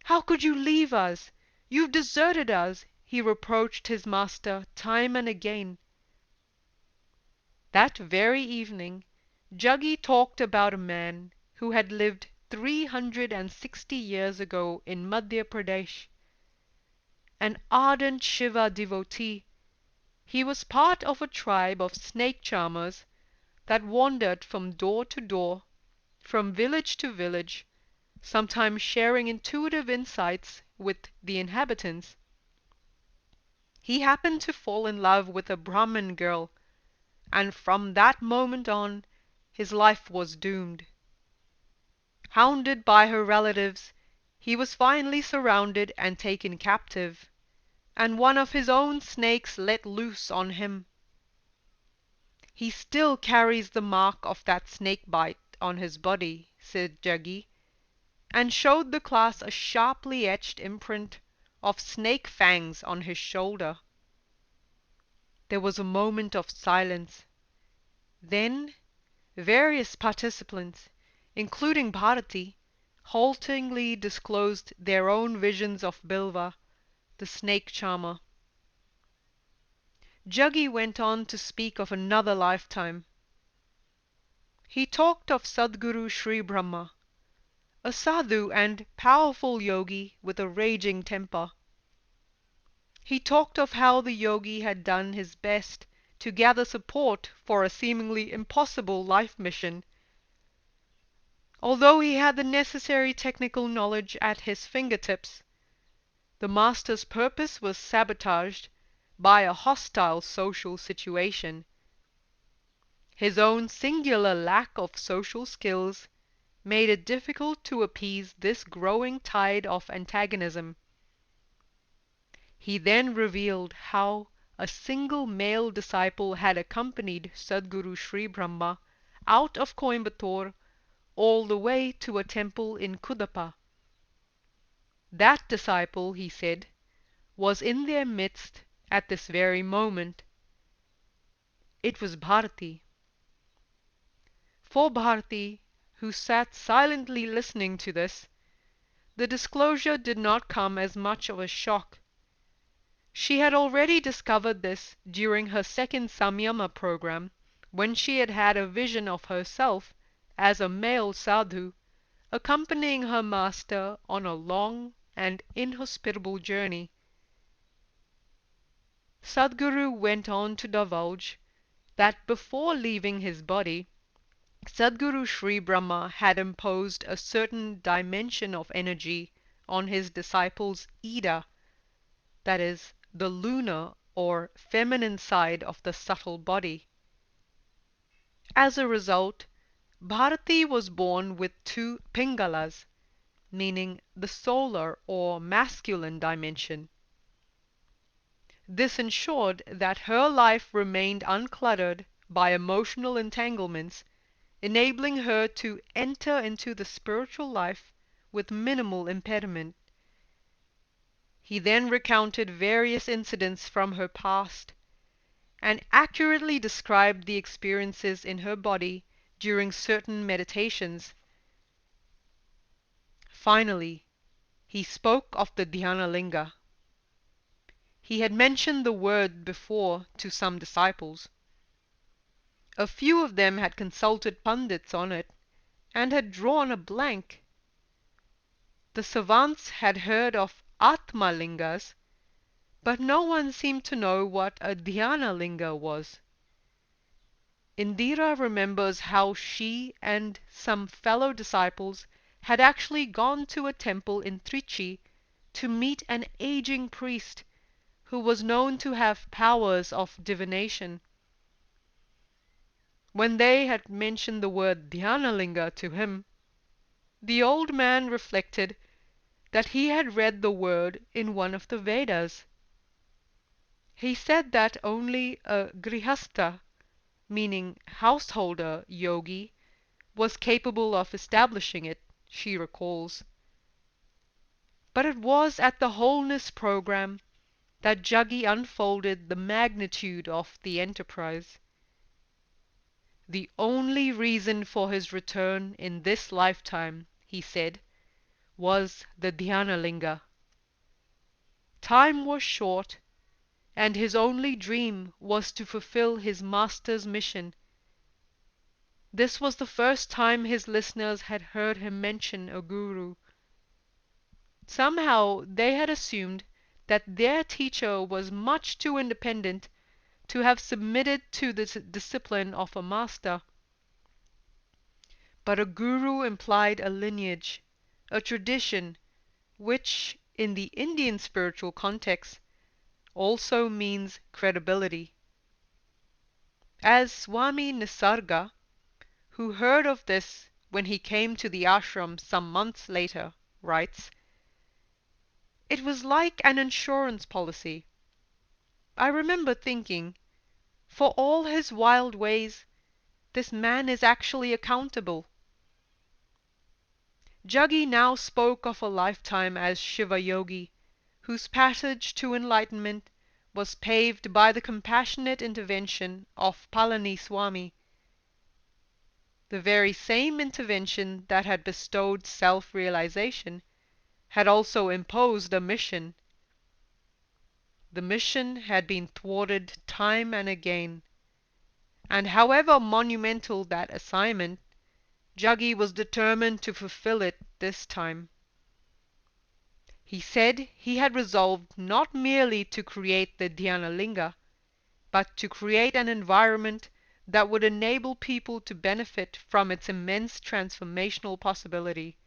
"How could you leave us? You've deserted us," he reproached his master time and again. That very evening, Jaggi talked about a man who had lived 360 years ago in Madhya Pradesh. An ardent Shiva devotee, he was part of a tribe of snake charmers that wandered from door to door, from village to village, sometimes sharing intuitive insights with the inhabitants. He happened to fall in love with a Brahmin girl, and from that moment on, his life was doomed. Hounded by her relatives, he was finally surrounded and taken captive, and one of his own snakes let loose on him. "He still carries the mark of that snake bite on his body," said Jaggi, and showed the class a sharply etched imprint of snake fangs on his shoulder. There was a moment of silence. Then various participants, including Bharati, haltingly disclosed their own visions of Bilva, the snake charmer. Jaggi went on to speak of another lifetime. He talked of Sadhguru Sri Brahma, a sadhu and powerful yogi with a raging temper. He talked of how the yogi had done his best to gather support for a seemingly impossible life mission. Although he had the necessary technical knowledge at his fingertips, the master's purpose was sabotaged by a hostile social situation. His own singular lack of social skills made it difficult to appease this growing tide of antagonism. He then revealed how a single male disciple had accompanied Sadhguru Sri Brahma out of Coimbatore all the way to a temple in Kudapa. That disciple, he said, was in their midst at this very moment. It was Bharati. For Bharati, who sat silently listening to this, the disclosure did not come as much of a shock. She had already discovered this during her second Samyama program, when she had had a vision of herself as a male sadhu, accompanying her master on a long and inhospitable journey. Sadhguru went on to divulge that before leaving his body, Sadhguru Sri Brahma had imposed a certain dimension of energy on his disciple's Ida, that is, the lunar or feminine side of the subtle body. As a result, Bharati was born with 2 Pingalas, meaning the solar or masculine dimension. This ensured that her life remained uncluttered by emotional entanglements, enabling her to enter into the spiritual life with minimal impediment. He then recounted various incidents from her past and accurately described the experiences in her body during certain meditations. Finally, he spoke of the Dhyana Linga. He had mentioned the word before to some disciples. A few of them had consulted pundits on it and had drawn a blank. The savants had heard of Atma Lingas, but no one seemed to know what a Dhyana Linga was. Indira remembers how she and some fellow disciples had actually gone to a temple in Trichy to meet an aging priest who was known to have powers of divination. When they had mentioned the word Dhyanalinga to him, the old man reflected that he had read the word in one of the Vedas. He said that only a Grihastha, meaning householder yogi, was capable of establishing it, she recalls. But it was at the wholeness program that Jaggi unfolded the magnitude of the enterprise. The only reason for his return in this lifetime, he said, was the Dhyanalinga. Time was short, and his only dream was to fulfill his master's mission. This was the first time his listeners had heard him mention a guru. Somehow they had assumed that their teacher was much too independent to have submitted to the discipline of a master. But a guru implied a lineage, a tradition, which, in the Indian spiritual context, also means credibility. As Swami Nisarga, who heard of this when he came to the ashram some months later, writes, "It was like an insurance policy. I remember thinking, for all his wild ways, this man is actually accountable." Jaggi now spoke of a lifetime as Shiva Yogi, whose passage to enlightenment was paved by the compassionate intervention of Palani Swami, the very same intervention that had bestowed self-realization had also imposed a mission. The mission had been thwarted time and again, and however monumental that assignment, Jaggi was determined to fulfill it this time. He said he had resolved not merely to create the Dhyanalinga, but to create an environment that would enable people to benefit from its immense transformational possibility.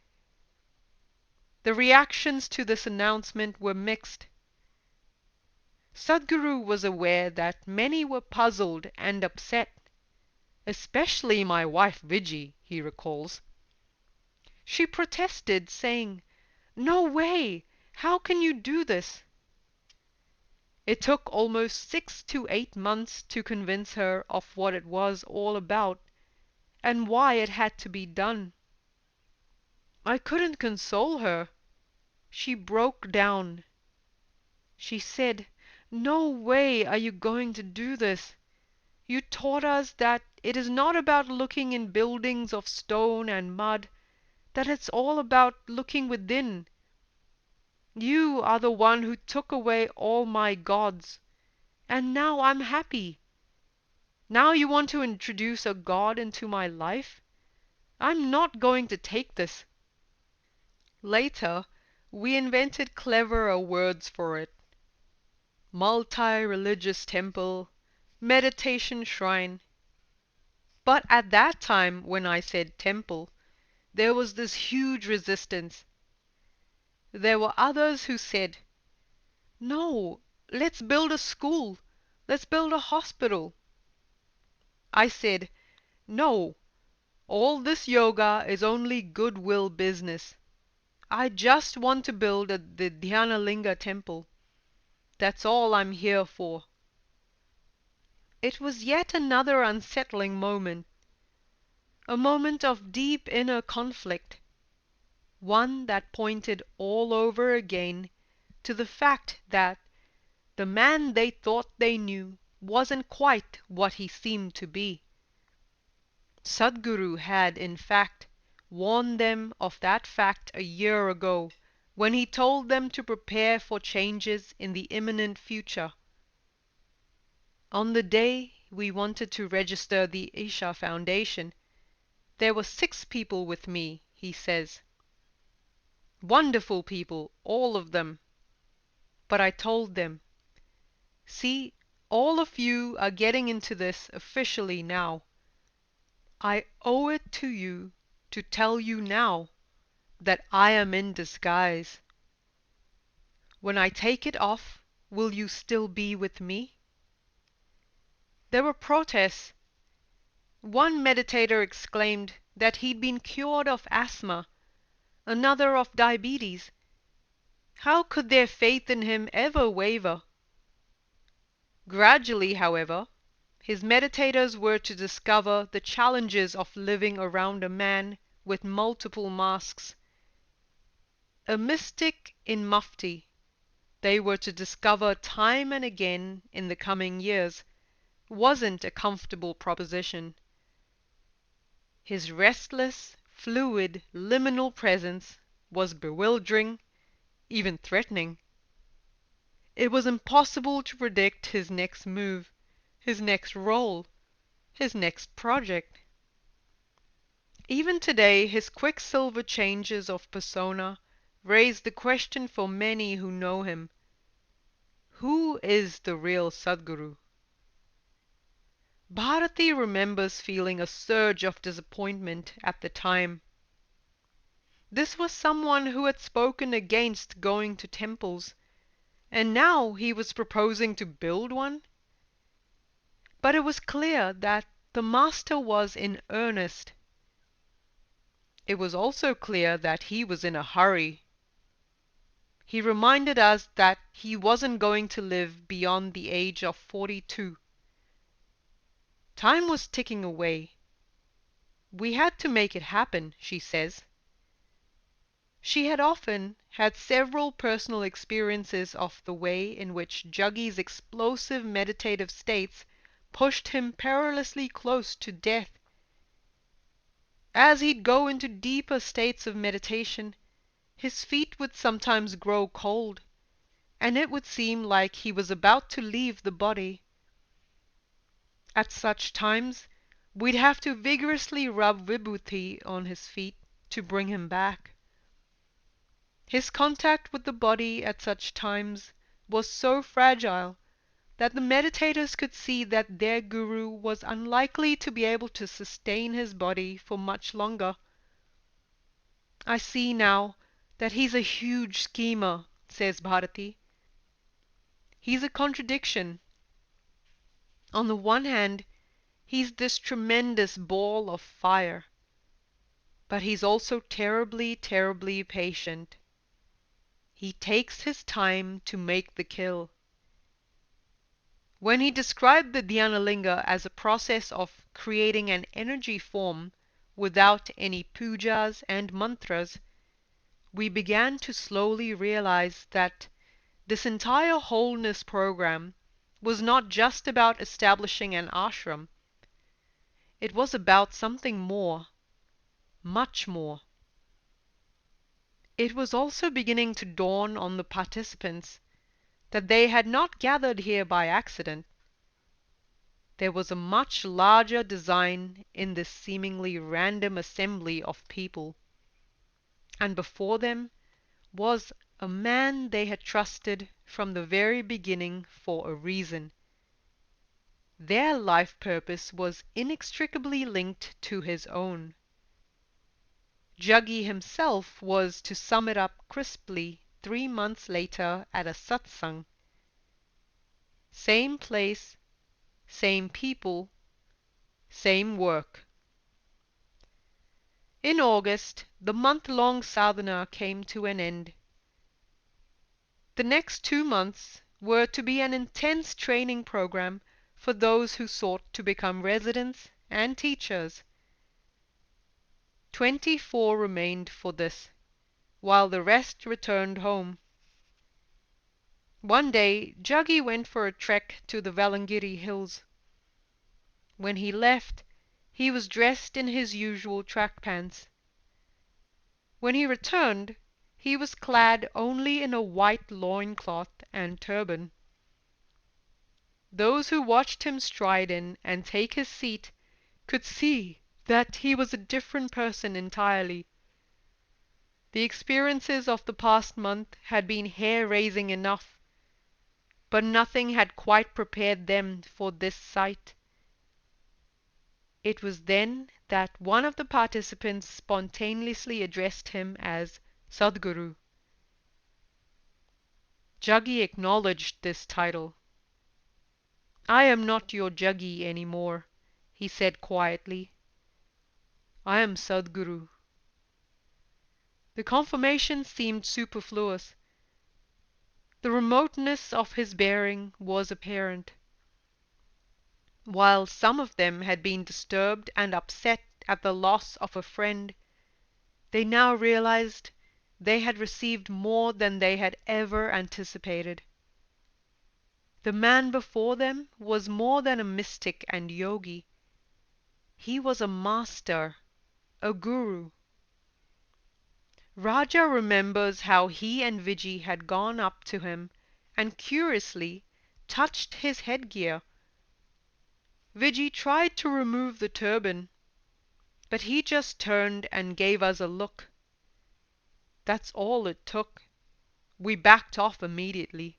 The reactions to this announcement were mixed. Sadhguru was aware that many were puzzled and upset, especially my wife Viji, he recalls. She protested, saying, "No way! How can you do this?" It took almost 6 to 8 months to convince her of what it was all about and why it had to be done. I couldn't console her. She broke down. She said, "No way are you going to do this. You taught us that it is not about looking in buildings of stone and mud, that it's all about looking within. You are the one who took away all my gods, and now I'm happy. Now you want to introduce a god into my life? I'm not going to take this." Later, we invented cleverer words for it. Multi-religious temple, meditation shrine. But at that time, when I said temple, there was this huge resistance. There were others who said, "No, let's build a school. Let's build a hospital." I said, "No, all this yoga is only goodwill business. I just want to build the Dhyanalinga temple. That's all I'm here for." It was yet another unsettling moment, a moment of deep inner conflict, one that pointed all over again to the fact that the man they thought they knew wasn't quite what he seemed to be. Sadhguru had, in fact, warned them of that fact a year ago, when he told them to prepare for changes in the imminent future. On the day we wanted to register the Isha Foundation, there were 6 people with me, he says. Wonderful people, all of them. But I told them, see, all of you are getting into this officially now. I owe it to you to tell you now that I am in disguise. When I take it off, will you still be with me? There were protests. One meditator exclaimed that he'd been cured of asthma, another of diabetes. How could their faith in him ever waver? Gradually, however, his meditators were to discover the challenges of living around a man with multiple masks. A mystic in mufti, they were to discover time and again in the coming years, wasn't a comfortable proposition. His restless, fluid, liminal presence was bewildering, even threatening. It was impossible to predict his next move, his next role, his next project. Even today, his quicksilver changes of persona raise the question for many who know him. Who is the real Sadhguru? Bharati remembers feeling a surge of disappointment at the time. This was someone who had spoken against going to temples, and now he was proposing to build one? But it was clear that the master was in earnest. It was also clear that he was in a hurry. He reminded us that he wasn't going to live beyond the age of 42. Time was ticking away. We had to make it happen, she says. She had often had several personal experiences of the way in which Juggy's explosive meditative states pushed him perilously close to death. As he'd go into deeper states of meditation, his feet would sometimes grow cold, and it would seem like he was about to leave the body. At such times, we'd have to vigorously rub vibhuti on his feet to bring him back. His contact with the body at such times was so fragile that the meditators could see that their guru was unlikely to be able to sustain his body for much longer. I see now that he's a huge schemer, says Bharati. He's a contradiction. On the one hand, he's this tremendous ball of fire, but he's also terribly, terribly patient. He takes his time to make the kill. When he described the Dhyanalinga as a process of creating an energy form without any pujas and mantras, we began to slowly realize that this entire wholeness program was not just about establishing an ashram. It was about something more, much more. It was also beginning to dawn on the participants that they had not gathered here by accident. There was a much larger design in this seemingly random assembly of people, and before them was a man they had trusted from the very beginning for a reason. Their life purpose was inextricably linked to his own. Juggy himself was to sum it up crisply 3 months later at a satsang. Same place, same people, same work. In August, the month-long sadhana came to an end. The next 2 months were to be an intense training program for those who sought to become residents and teachers. 24 remained for this, while the rest returned home. One day Jaggi went for a trek to the Valangiri hills. When he left, he was dressed in his usual track pants. When he returned, he was clad only in a white loincloth and turban. Those who watched him stride in and take his seat could see that he was a different person entirely. The experiences of the past month had been hair-raising enough, but nothing had quite prepared them for this sight. It was then that one of the participants spontaneously addressed him as Sadhguru. Jaggi acknowledged this title. "I am not your Jaggi any more," he said quietly. "I am Sadhguru." The confirmation seemed superfluous. The remoteness of his bearing was apparent. While some of them had been disturbed and upset at the loss of a friend, they now realized they had received more than they had ever anticipated. The man before them was more than a mystic and yogi. He was a master, a guru. Raja remembers how he and Viji had gone up to him and curiously touched his headgear. Viji tried to remove the turban, but he just turned and gave us a look. That's all it took. We backed off immediately.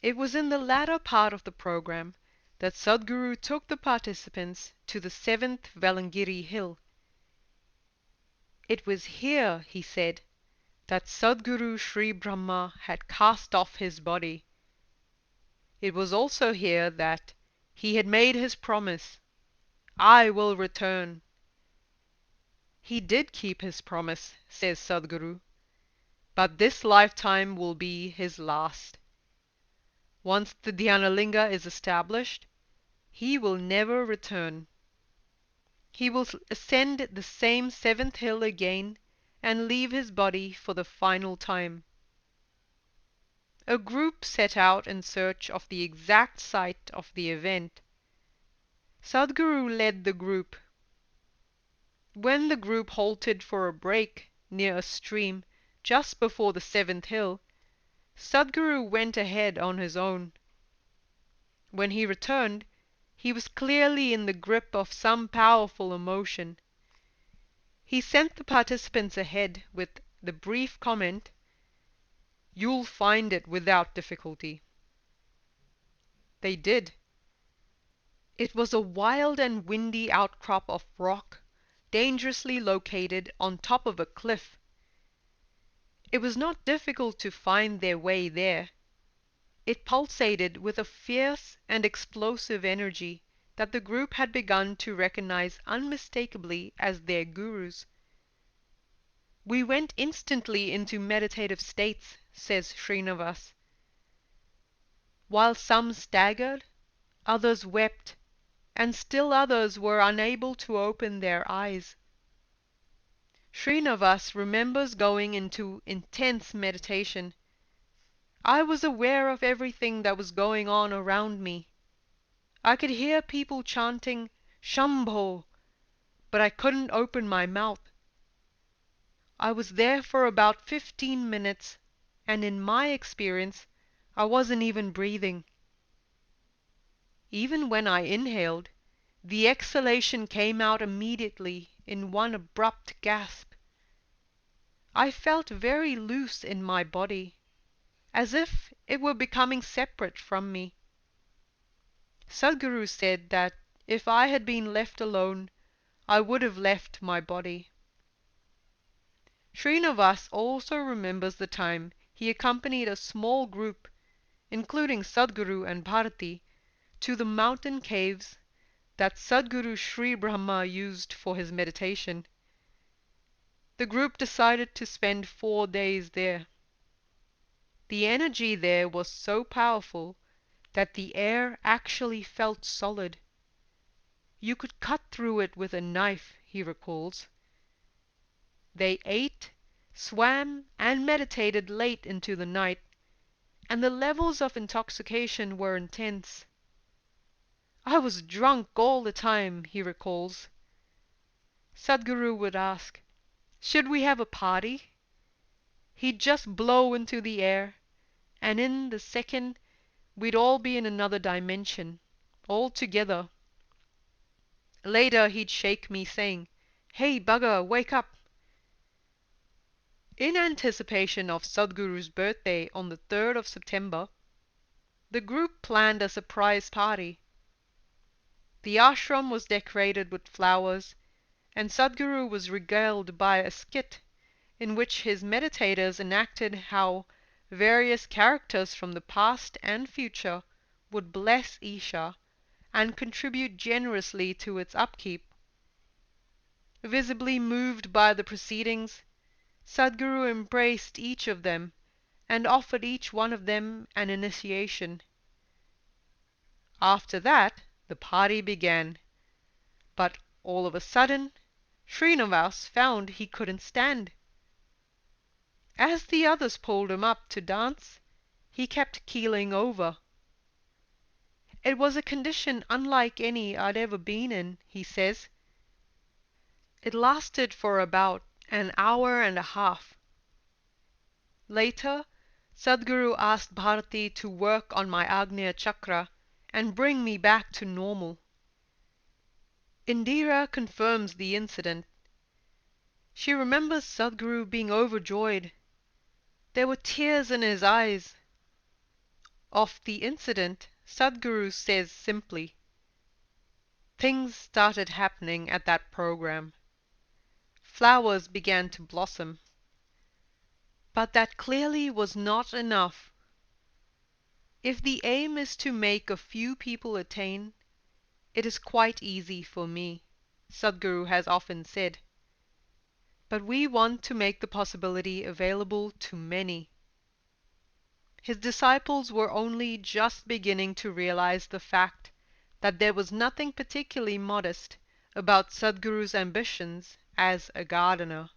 It was in the latter part of the program that Sadhguru took the participants to the 7th Valangiri hill. It was here, he said, that Sadhguru Sri Brahma had cast off his body. It was also here that he had made his promise, "I will return." He did keep his promise, says Sadhguru, but this lifetime will be his last. Once the Dhyanalinga is established, he will never return. He will ascend the same 7th hill again and leave his body for the final time. A group set out in search of the exact site of the event. Sadhguru led the group. When the group halted for a break near a stream just before the 7th hill, Sadhguru went ahead on his own. When he returned, he was clearly in the grip of some powerful emotion. He sent the participants ahead with the brief comment, "You'll find it without difficulty." They did. It was a wild and windy outcrop of rock, dangerously located on top of a cliff. It was not difficult to find their way there. It pulsated with a fierce and explosive energy that the group had begun to recognize unmistakably as their gurus. "We went instantly into meditative states," says Srinivas. While some staggered, others wept, and still others were unable to open their eyes. Srinivas remembers going into intense meditation. "I was aware of everything that was going on around me. I could hear people chanting Shambho, but I couldn't open my mouth. I was there for about 15 minutes, and in my experience, I wasn't even breathing. Even when I inhaled, the exhalation came out immediately in one abrupt gasp. I felt very loose in my body, as if it were becoming separate from me." Sadhguru said that if I had been left alone, I would have left my body. Srinivas also remembers the time he accompanied a small group, including Sadhguru and Bharati, to the mountain caves that Sadhguru Sri Brahma used for his meditation. The group decided to spend 4 days there. The energy there was so powerful that the air actually felt solid. You could cut through it with a knife, he recalls. They ate, swam, and meditated late into the night, and the levels of intoxication were intense. I was drunk all the time, he recalls. Sadhguru would ask, "Should we have a party?" He'd just blow into the air, and in the second we'd all be in another dimension, all together. Later he'd shake me, saying, "Hey, bugger, wake up." In anticipation of Sadhguru's birthday on the 3rd of September, the group planned a surprise party. The ashram was decorated with flowers, and Sadhguru was regaled by a skit in which his meditators enacted how various characters from the past and future would bless Isha and contribute generously to its upkeep. Visibly moved by the proceedings, Sadhguru embraced each of them and offered each one of them an initiation. After that the party began, but all of a sudden Srinivas found he couldn't stand. As the others pulled him up to dance, he kept keeling over. It was a condition unlike any I'd ever been in, he says. It lasted for about an hour and a half. Later, Sadhguru asked Bharati to work on my Agnya Chakra and bring me back to normal. Indira confirms the incident. She remembers Sadhguru being overjoyed. There were tears in his eyes. Of the incident, Sadhguru says simply, "Things started happening at that program. Flowers began to blossom. But that clearly was not enough. If the aim is to make a few people attain, it is quite easy for me," Sadhguru has often said. But we want to make the possibility available to many. His disciples were only just beginning to realize the fact that there was nothing particularly modest about Sadhguru's ambitions as a gardener.